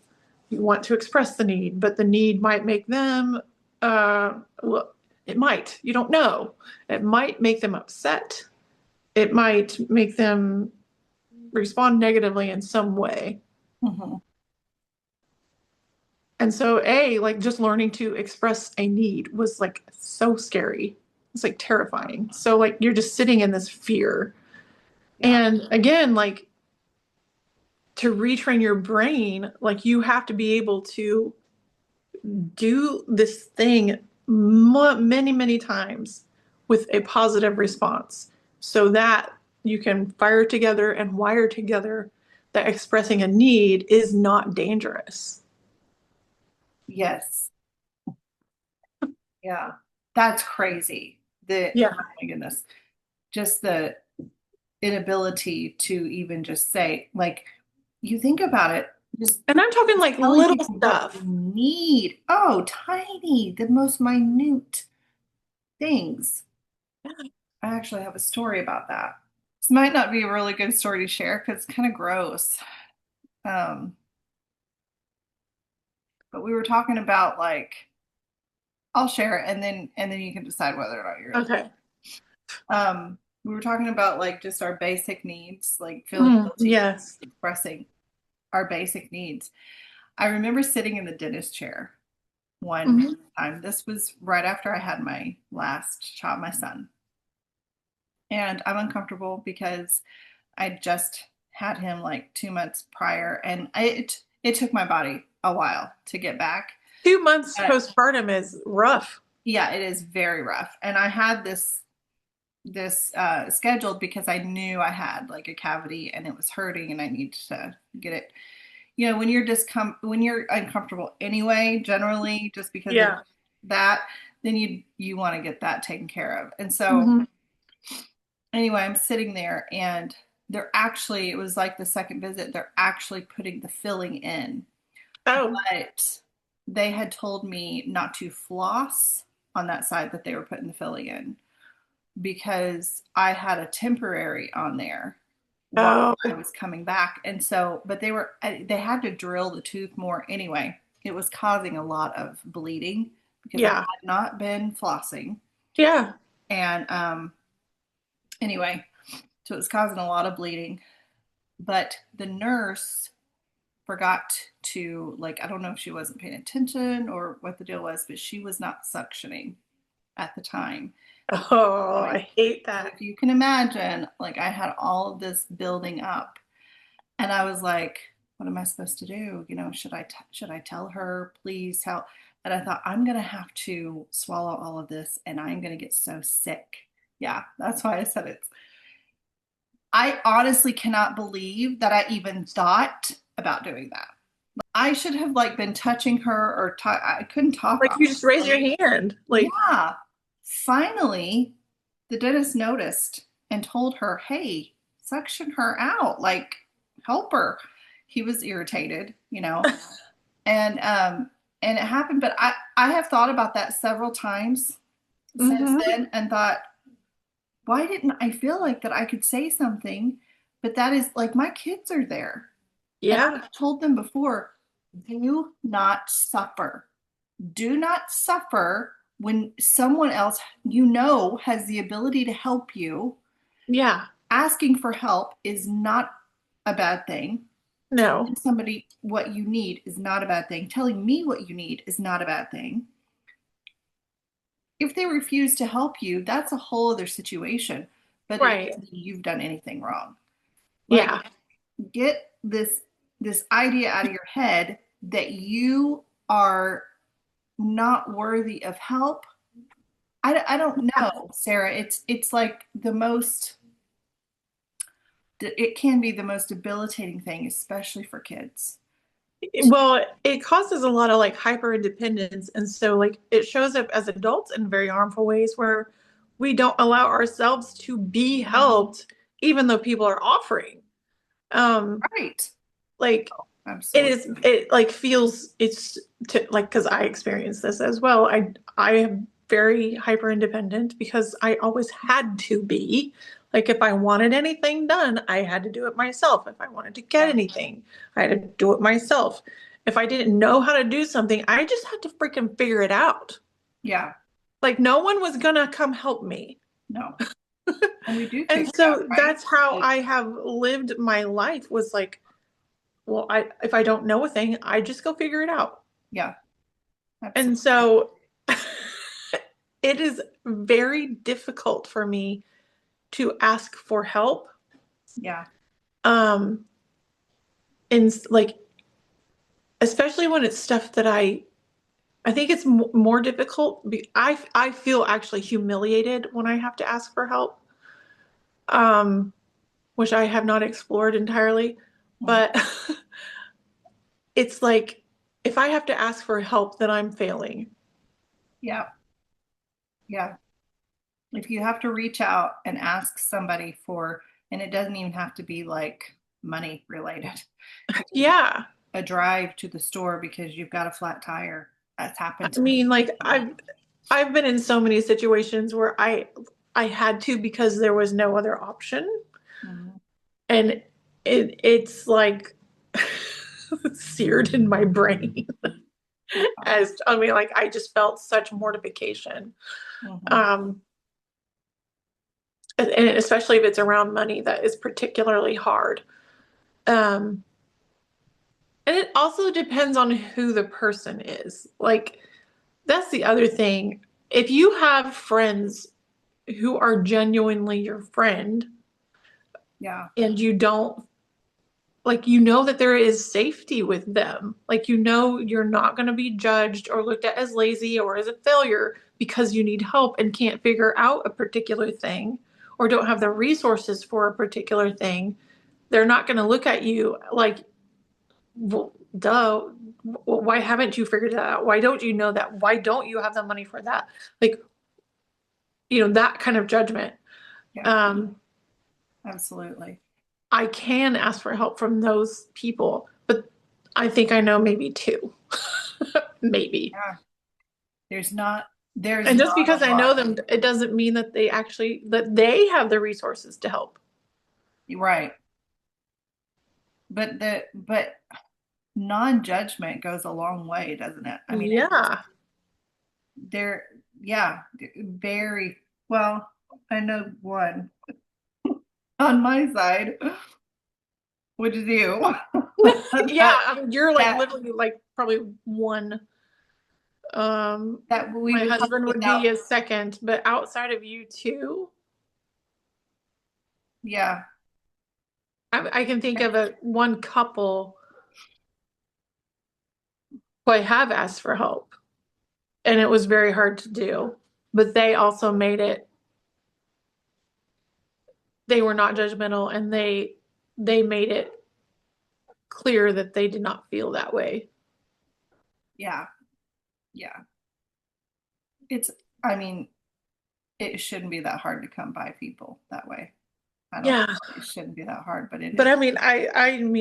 you want to express the need, but the need might make them, well, it might, you don't know. It might make them upset. It might make them respond negatively in some way. Mhm. And so, like just learning to express a need was like so scary. It's like terrifying. So, like, you're just sitting in this fear. Yeah. And again, like to retrain your brain, like you have to be able to do this thing many, many times with a positive response so that you can fire together and wire together that expressing a need is not dangerous. Yes. Yeah. That's crazy. Yeah. Oh my goodness. Just the inability to even just say, like, you think about it, just And I'm talking like telling little people what you stuff. need. Oh, tiny, the most minute things. I actually have a story about that. This might not be a really good story to share because it's kind of gross. Um, but we were talking about like I'll share it and then you can decide whether or not you're gonna. Okay. We were talking about like just our basic needs, like feeling guilty Yes. expressing our basic needs. I remember sitting in the dentist chair one Mhm. time. This was right after I had my last child, my son. And I'm uncomfortable because I just had him like 2 months prior, and it took my body a while to get back. 2 months But postpartum is rough. yeah, it is very rough. And I had this scheduled because I knew I had like a cavity and it was hurting and I needed to get it. When when you're uncomfortable anyway, generally just because of Yeah. that, then you want to get that taken care of. And so Hmm. anyway, I'm sitting there and it was like the second visit, they're actually putting the filling in. Oh, But they had told me not to floss on that side that they were putting the filling in because I had a temporary on there while oh, I was coming back. And so, but they had to drill the tooth more anyway. It was causing a lot of bleeding because I yeah. had not been flossing. Yeah. And anyway, so it was causing a lot of bleeding. But the nurse forgot to, like, I don't know if she wasn't paying attention or what the deal was, but she was not suctioning at the time. Oh, I hate So that. if you can imagine, like I had all of this building up, and I was like, "What am I supposed to do? Should I tell her, please help?" And I thought I'm gonna have to swallow all of this, and I'm gonna get so sick. Yeah, that's why I said it. I honestly cannot believe that I even thought about doing that. I should have like been touching her or I couldn't talk. Like you just raise your hand. Like, Yeah. Finally, the dentist noticed and told her, "Hey, suction her out, like help her." He was irritated. And and it happened, but I have thought about that several times since hmm, then and thought, why didn't I feel like that I could say something? But that is like my kids are there. And yeah, I've told them before, do not suffer. Do not suffer when someone else has the ability to help you. yeah. Asking for help is not a bad thing. No, Telling somebody what you need is not a bad thing. Telling me what you need is not a bad thing. If they refuse to help you, that's a whole other situation. But it right. doesn't mean you've done anything wrong. Like, Yeah, get this idea out of your head that you are not worthy of help I don't know, Sarah. It's like the most, it can be the most debilitating thing, especially for kids. Well, it causes a lot of like hyper independence. And so, like, it shows up as adults in very harmful ways where we don't allow ourselves to be helped, even though people are offering. Um, Right. like, Absolutely. it like feels it's to like, because I experienced this as well. I am very hyper independent because I always had to be. Like, if I wanted anything done, I had to do it myself. If I wanted to get Yeah. anything, I had to do it myself. If I didn't know how to do something, I just had to freaking figure it out. Yeah. Like, no one was gonna come help me. No. And we do And figure it out, so right? that's how Like, I have lived my life, was like, well, I if I don't know a thing, I just go figure it out. yeah, And absolutely. so it is very difficult for me to ask for help. Yeah. Um, and like, especially when it's stuff that I think it's more difficult. I feel actually humiliated when I have to ask for help, um, which I have not explored entirely. Mhm. But it's like, if I have to ask for help, then I'm failing. Yeah. Yeah. If you have to reach out and ask somebody for, and it doesn't even have to be like money related, Yeah. a drive to the store because you've got a flat tire. That's happened I to me. mean, like, You know? I've been in so many situations where I had to because there was no other option. Mhm. And it's like seared in my brain. Yeah. As I mean, like, I just felt such mortification. Mhm. Um and especially if it's around money, that is particularly hard. Um and it also depends on who the person is. Like, that's the other thing. If you have friends who are genuinely your friend, Yeah. and you don't, like, you know that there is safety with them, like, you know you're not going to be judged or looked at as lazy or as a failure because you need help and can't figure out a particular thing or don't have the resources for a particular thing. They're not going to look at you like, well, duh, why haven't you figured that out? Why don't you know that? Why don't you have the money for that? Like, that kind of judgment. Yeah. um Absolutely. I can ask for help from those people, but I think I know maybe two, maybe. Yeah. There's not, there's And just not a because I lot. know them, it doesn't mean that they have the resources to help. You're right. But non-judgment goes a long way, doesn't it? I mean, Yeah. there, yeah, very well. I know one on my side, which is you. Yeah. that I mean, you're like that literally like probably one. that we My would help husband would without. be a second, but outside of you two, Yeah, I can think of a one couple who I have asked for help, and it was very hard to do. But they also made it, they were not judgmental, and they made it clear that they did not feel that way. yeah, yeah. It's. I mean, it shouldn't be that hard to come by people that way. I don't. Yeah. It shouldn't be that hard, but it But is. I mean,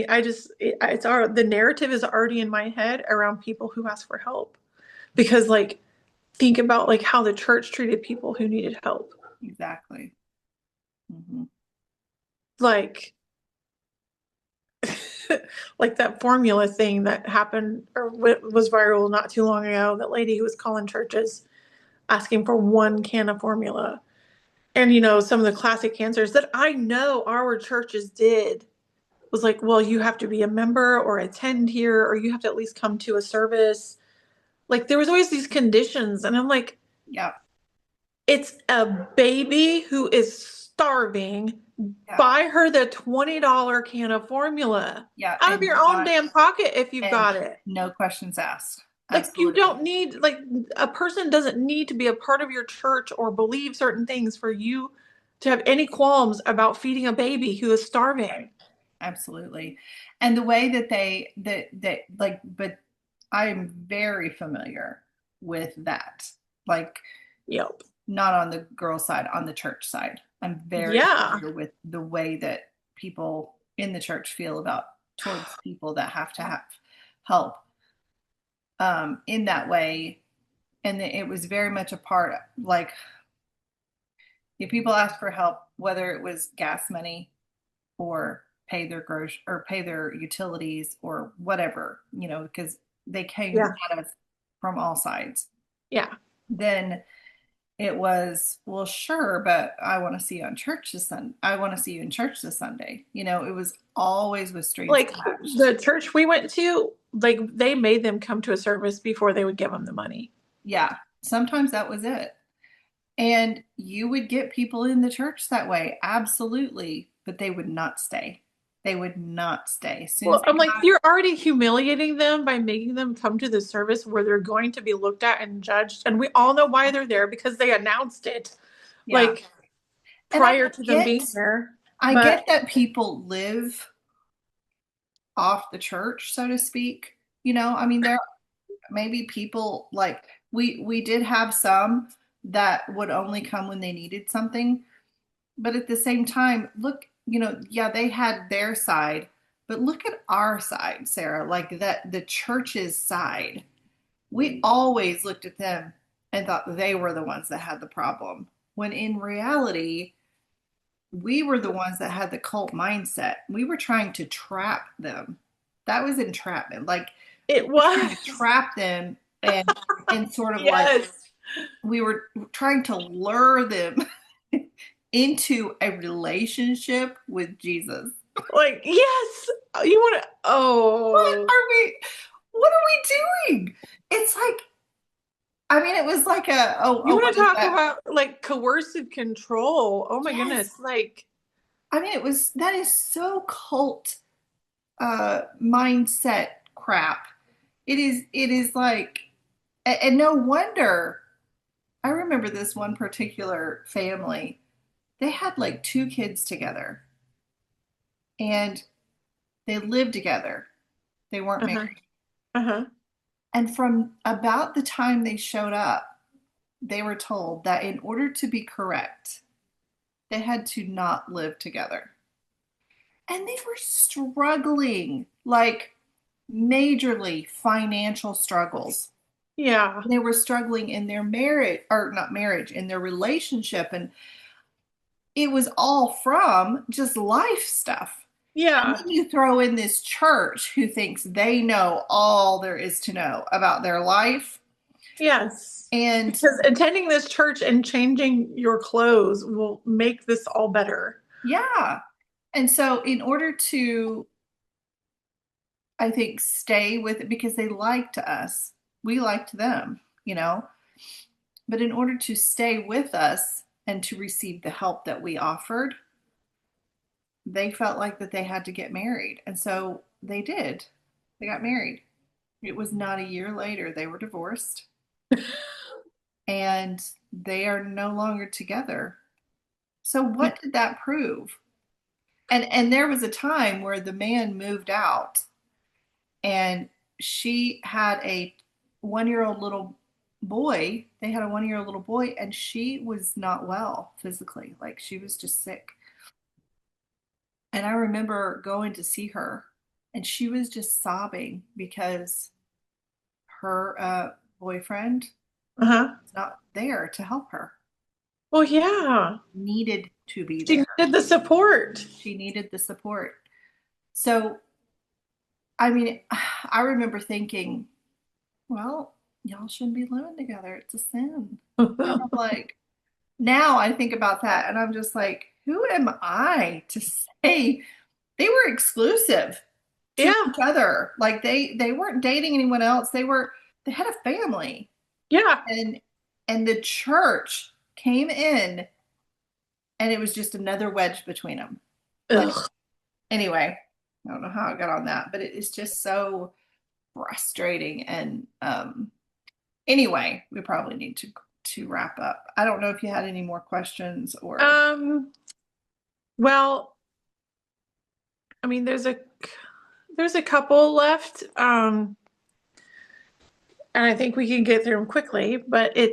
I just, the narrative is already in my head around people who ask for help, because, like, think about like how the church treated people who needed help. Exactly. Hmm. Like, like that formula thing that happened or was viral not too long ago. That lady who was calling churches asking for one can of formula. And some of the classic answers that I know our churches did was like, well, you have to be a member or attend here, or you have to at least come to a service. Like, there was always these conditions. And I'm like, Yeah, it's a baby who is starving. yeah, Buy her the $20 can of formula yeah. out of your own damn pocket if you've And got it. no questions asked. Like you Absolutely. don't need like a person doesn't need to be a part of your church or believe certain things for you to have any qualms about feeding a baby who is starving. Absolutely. And the way that that like, but I'm very familiar with that. Like, Yep. not on the girl side, on the church side. I'm very Yeah. familiar with the way that people in the church feel about towards people that have to have help in that way. And it was very much a part, like, if people asked for help, whether it was gas money or pay their grocery or pay their utilities or whatever, because they came Yeah. at us from all sides. Yeah. Then it was, well, sure, but I want to see you on church this Sunday. I want to see you in church this Sunday. It was always with strings Like attached. the church we went to, like they made them come to a service before they would give them the money. Yeah, sometimes that was it. And you would get people in the church that way, absolutely, but they would not stay. They would not stay. As soon as Well, they I'm like, got, you're already humiliating them by making them come to the service where they're going to be looked at and judged. And we all know why they're there because they announced it yeah. like And prior to them being there. I But get that people live off the church, so to speak. I mean, there maybe people like we did have some that would only come when they needed something, but at the same time, look, yeah, they had their side, but look at our side, Sarah, like that the church's side. We always looked at them and thought they were the ones that had the problem, when in reality, we were the ones that had the cult mindset. We were trying to trap them. That was entrapment. Like, it we were trying to was. trap them, and sort of like Yes. we were trying to lure them into a relationship with Jesus. Like, yes. You want to, What oh, are we what are we doing? It's like, I mean, it was like you want what to is talk that? about like coercive control. Oh my Yes. goodness. Like, I mean, that is so cult mindset crap. It is like, and no wonder. I remember this one particular family. They had like two kids together and they lived together. They weren't uh-huh. married. Uh-huh. And from about the time they showed up, they were told that in order to be correct, they had to not live together. And they were struggling, like majorly financial struggles. Yeah. They were struggling in their marriage, or not marriage, in their relationship. And it was all from just life stuff. And Yeah. then you throw in this church who thinks they know all there is to know about their life. Yes. And Because attending this church and changing your clothes will make this all better. yeah. And so, in order to, I think, stay with it, because they liked us, we liked them. But in order to stay with us and to receive the help that we offered, they felt like that they had to get married. And so they did. They got married. It was not a year later, they were divorced and they are no longer together. So what did that prove? And there was a time where the man moved out and she had a 1 year old little boy. They had a 1 year old little boy and she was not well physically. Like, she was just sick. And I remember going to see her and she was just sobbing because her boyfriend Uh-huh. was not there to help her. Well, yeah. Needed to be She there. needed the support. She needed the support. So, I mean, I remember thinking, well, y'all shouldn't be living together. It's a sin. And I'm like, now I think about that and I'm just like, who am I to say they were exclusive to Yeah. each other? Like, they weren't dating anyone else. They had a family. Yeah. And the church came in and it was just another wedge between them. Like, Ugh. anyway, I don't know how I got on that, but it is just so. frustrating. And anyway, we probably need to wrap up. I don't know if you had any more questions or Um, well, I mean, there's a couple left. And I think we can get through them quickly, but we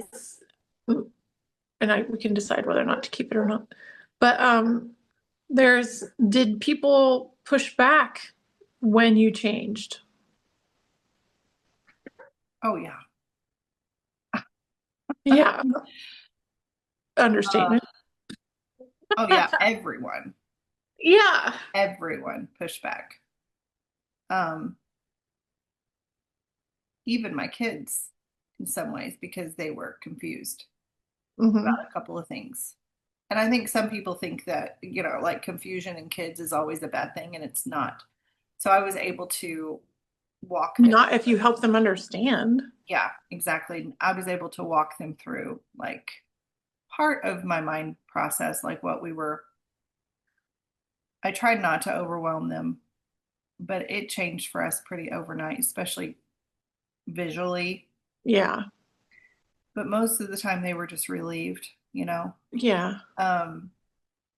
can decide whether or not to keep it or not. But did people push back when you changed? oh yeah. Yeah, Uh, understatement. oh yeah, Yeah. everyone pushed back. Um, even my kids in some ways because they were confused Hmm. about a couple of things. And I think some people think that, like confusion in kids is always a bad thing, and it's not. So I was able to walk them. Not if you help them understand. Yeah, exactly. I was able to walk them through like part of my mind process, like what we were. I tried not to overwhelm them, but it changed for us pretty overnight, especially visually. Yeah. But most of the time they were just relieved. Yeah. Um,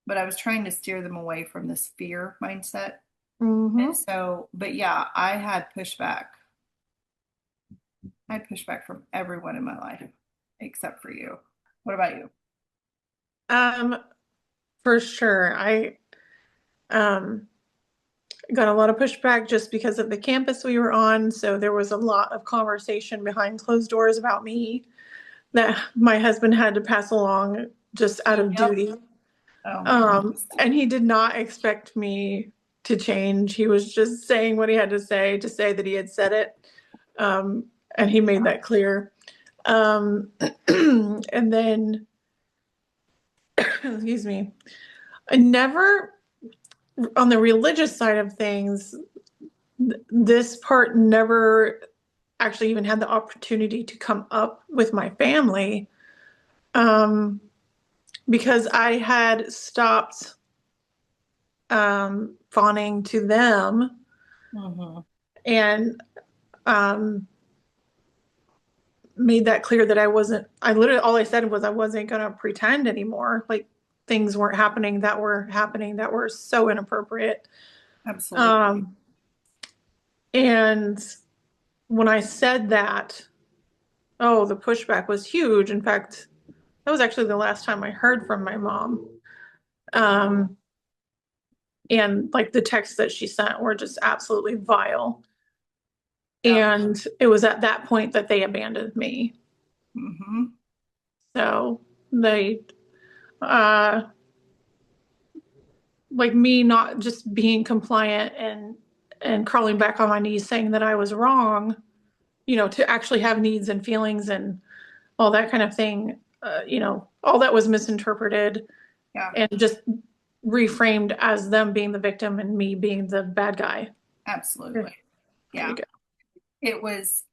but I was trying to steer them away from this fear mindset. And Hmm. so, but yeah, I had pushback. I had pushback from everyone in my life except for you. What about you? Um, for sure. I um got a lot of pushback just because of the campus we were on. So there was a lot of conversation behind closed doors about me that my husband had to pass along just out of Yep. duty. Oh my goodness. And he did not expect me to change. He was just saying what he had to say that he had said it. Um, and he made that clear. And then, excuse me, I never, on the religious side of things, this part never actually even had the opportunity to come up with my family, um, because I had stopped fawning to them Hmm. and made that clear that I literally, all I said was I wasn't going to pretend anymore. Like things weren't happening that were so inappropriate. Absolutely. Um, and when I said that, oh, the pushback was huge. In fact, that was actually the last time I heard from my mom. Um, and like the texts that she sent were just absolutely vile. Yeah. And it was at that point that they abandoned me. Hmm. So they, uh, like me not just being compliant and crawling back on my knees saying that I was wrong, to actually have needs and feelings and all that kind of thing, all that was misinterpreted Yeah. and just reframed as them being the victim and me being the bad guy. There Absolutely. you Yeah. go. It was,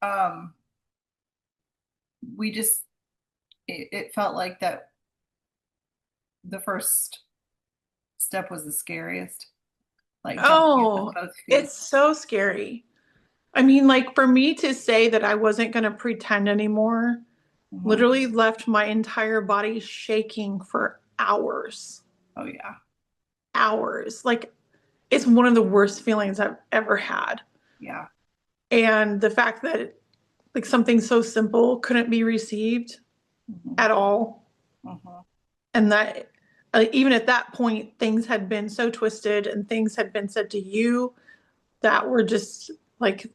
we just, it felt like that the first step was the scariest, like jumping into Oh, both feet. it's so scary. I mean, like for me to say that I wasn't going to pretend anymore Mhm. literally left my entire body shaking for hours. Oh yeah. Hours. Like it's one of the worst feelings I've ever had. Yeah. And the fact that like something so simple couldn't be received Hmm. at all. Hmm. And that even at that point, things had been so twisted and things had been said to you that were just like,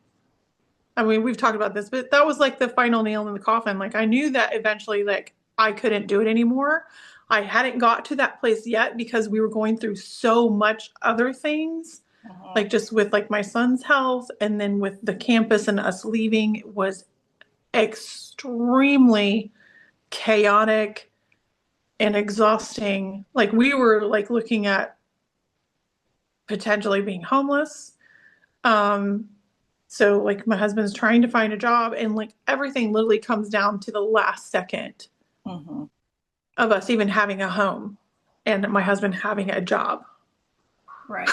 I mean, we've talked about this, but that was like the final nail in the coffin. Like I knew that eventually, like I couldn't do it anymore. I hadn't got to that place yet because we were going through so much other things, Hmm. like just with like my son's health and then with the campus and us leaving it was extremely chaotic and exhausting. Like we were like looking at potentially being homeless. Um, so like my husband's trying to find a job and like everything literally comes down to the last second Hmm. of us even having a home and my husband having a job. Right.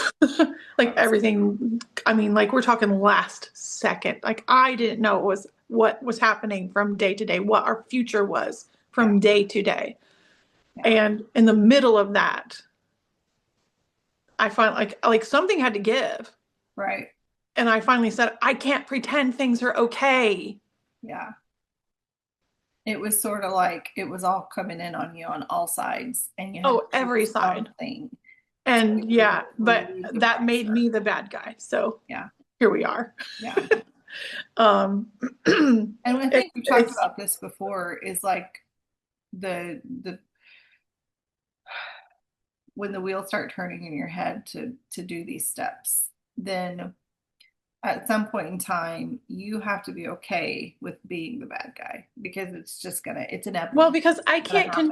Like everything, I mean, like we're talking last second. Like I didn't know what was happening from day to day, what our future was Yeah. from day to day. Yeah. And in the middle of that, I find like something had to give. Right. And I finally said, I can't pretend things are okay. Yeah. It was sort of like it was all coming in on you on all sides, and you had Oh, to do every side. something And to yeah, but relieve the that made pressure. me the bad guy. So Yeah. here we are. Yeah. Um, And I think we've talked it's about this before is like the when the wheels start turning in your head to do these steps, then at some point in time you have to be okay with being the bad guy because it's just gonna it's well, inevitable. because It's gonna happen.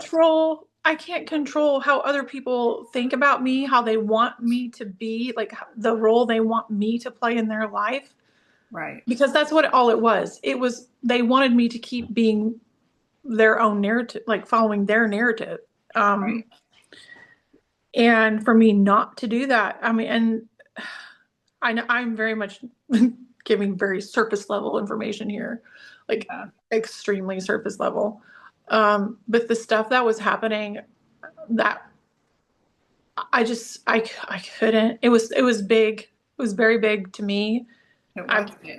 I can't control how other people think about me, how they want me to be, like the role they want me to play in their life. Right. Because that's what all it was. It was they wanted me to keep being their own narrative, like following their narrative. Right. And for me not to do that, I mean, and I know I'm very much giving very surface level information here, like Yeah. extremely surface level. But the stuff that was happening, that I couldn't. It was big. It was very big to me. It I was big.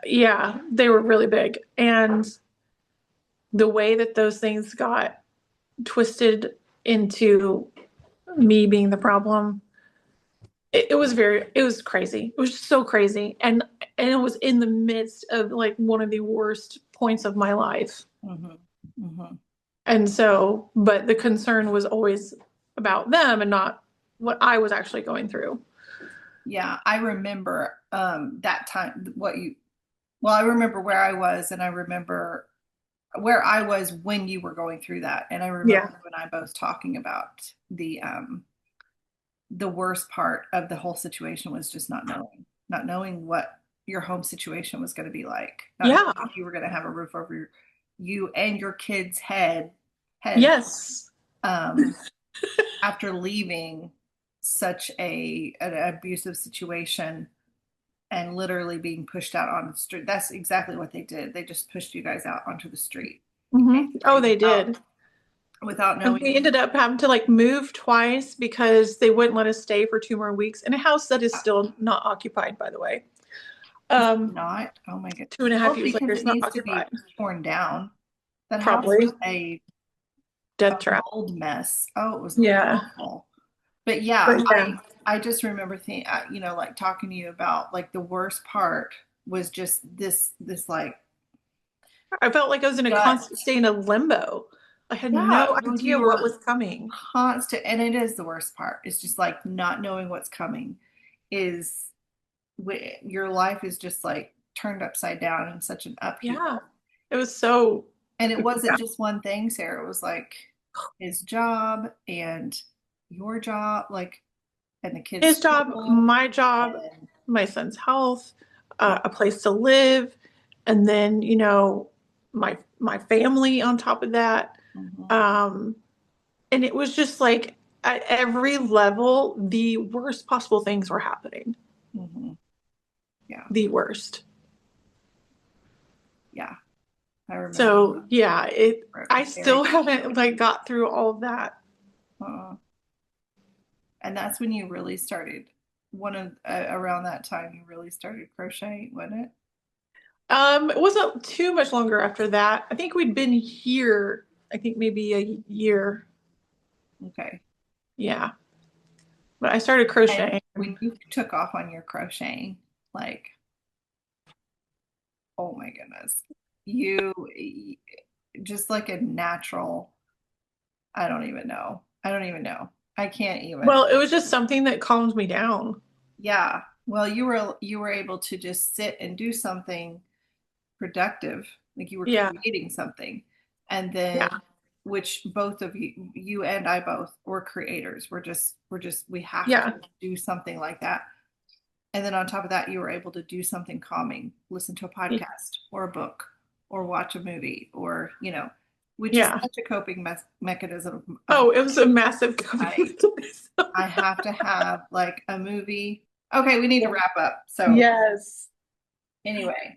Yeah, they were really big, and the way that those things got twisted into me being the problem, it was crazy. It was just so crazy, and it was in the midst of like one of the worst points of my life. Hmm. Hmm. And so, but the concern was always about them and not what I was actually going through. Yeah, I remember that time what you well, I remember where I was and I remember where I was when you were going through that. And I remember Yeah. you and I both talking about the worst part of the whole situation was just not knowing what your home situation was going to be like, not knowing Yeah. if you were going to have a roof over you and your kids' heads Yes. um, after leaving such an abusive situation and literally being pushed out on the street. That's exactly what they did. They just pushed you guys out onto the street, Oh, basically, they did. without And we knowing. ended up having to like move twice because they wouldn't let us stay for 2 more weeks in a house that is still not occupied, by the way. Is it Um, not? Oh my god. two and a half Well, years later, because it's it not needs to be occupied. torn down. That house Probably was a death trap. mold mess. Oh, it was Yeah. awful. But yeah, But yeah, I just remember thinking, like talking to you about like the worst part was just this like I felt like I was in a gut. constant state of limbo. I had Yeah, no well, idea you what were was coming. constant, and it is the worst part. It's just like not knowing what's coming is your life is just like turned upside down in such an Yeah. upheaval. It was so, And it wasn't yeah. just one thing, Sarah. It was like his job and your job, like, and the kids' His job, school. my job, And my son's health, yeah, a place to live, and then, my family on top of that. mhm, Um, and it was just like at every level, the worst possible things were happening. mhm, yeah, The worst. yeah. I remember So yeah, I very still haven't clearly. like got through all of that. Uh, and that's when you really started. One of around that time, you really started crocheting, wasn't it? It wasn't too much longer after that. I think we'd been here, I think maybe a year. Okay. Yeah. But I started And crocheting. when you took off on your crocheting, like, oh my goodness, you just like a natural. I don't even know. I don't even know. I can't even. Well, it was just something that calmed me down. Yeah. Well, you were able to just sit and do something productive, like you were Yeah. creating something, and then Yeah. which both of you and I both were creators. We have to Yeah. do something like that. And then on top of that, you were able to do something calming, listen to a Yeah. podcast or a book or watch a movie or, which Yeah. is such a coping mechanism. Oh, it was a massive I have to have like a movie. Okay, we need to wrap up. So Yes. anyway,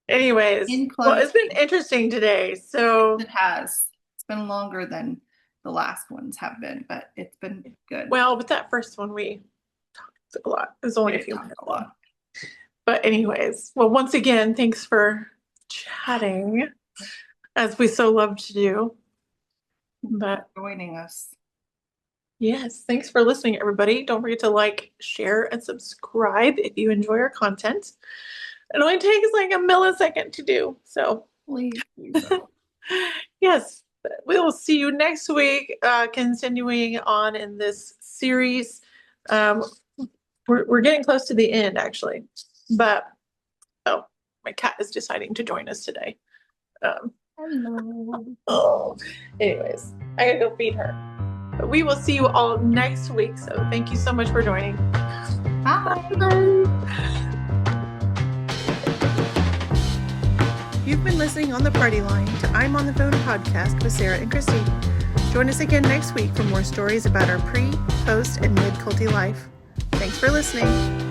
Anyways, in well, it's been closing, interesting today. So, it has. It's been longer than the last ones have been, but it's been good. well, with that first one, we talked a lot. It was only We a few talked minutes a lot. But anyways, well, once again, thanks for chatting, as we so love to do. But Joining us. yes, thanks for listening, everybody. Don't forget to like, share, and subscribe if you enjoy our content. It only takes like a millisecond to do. So Please do so. yes, we will see you next week, continuing on in this series. We're getting close to the end, actually. But, oh, my cat is deciding to join us today. Hello. Oh, anyways, I gotta go feed her. But we will see you all next week. So thank you so much for joining. Bye. You've been listening on the party line to I'm on the Phone podcast with Sarah and Christy. Join us again next week for more stories about our pre, post, and mid-culty life. Thanks for listening.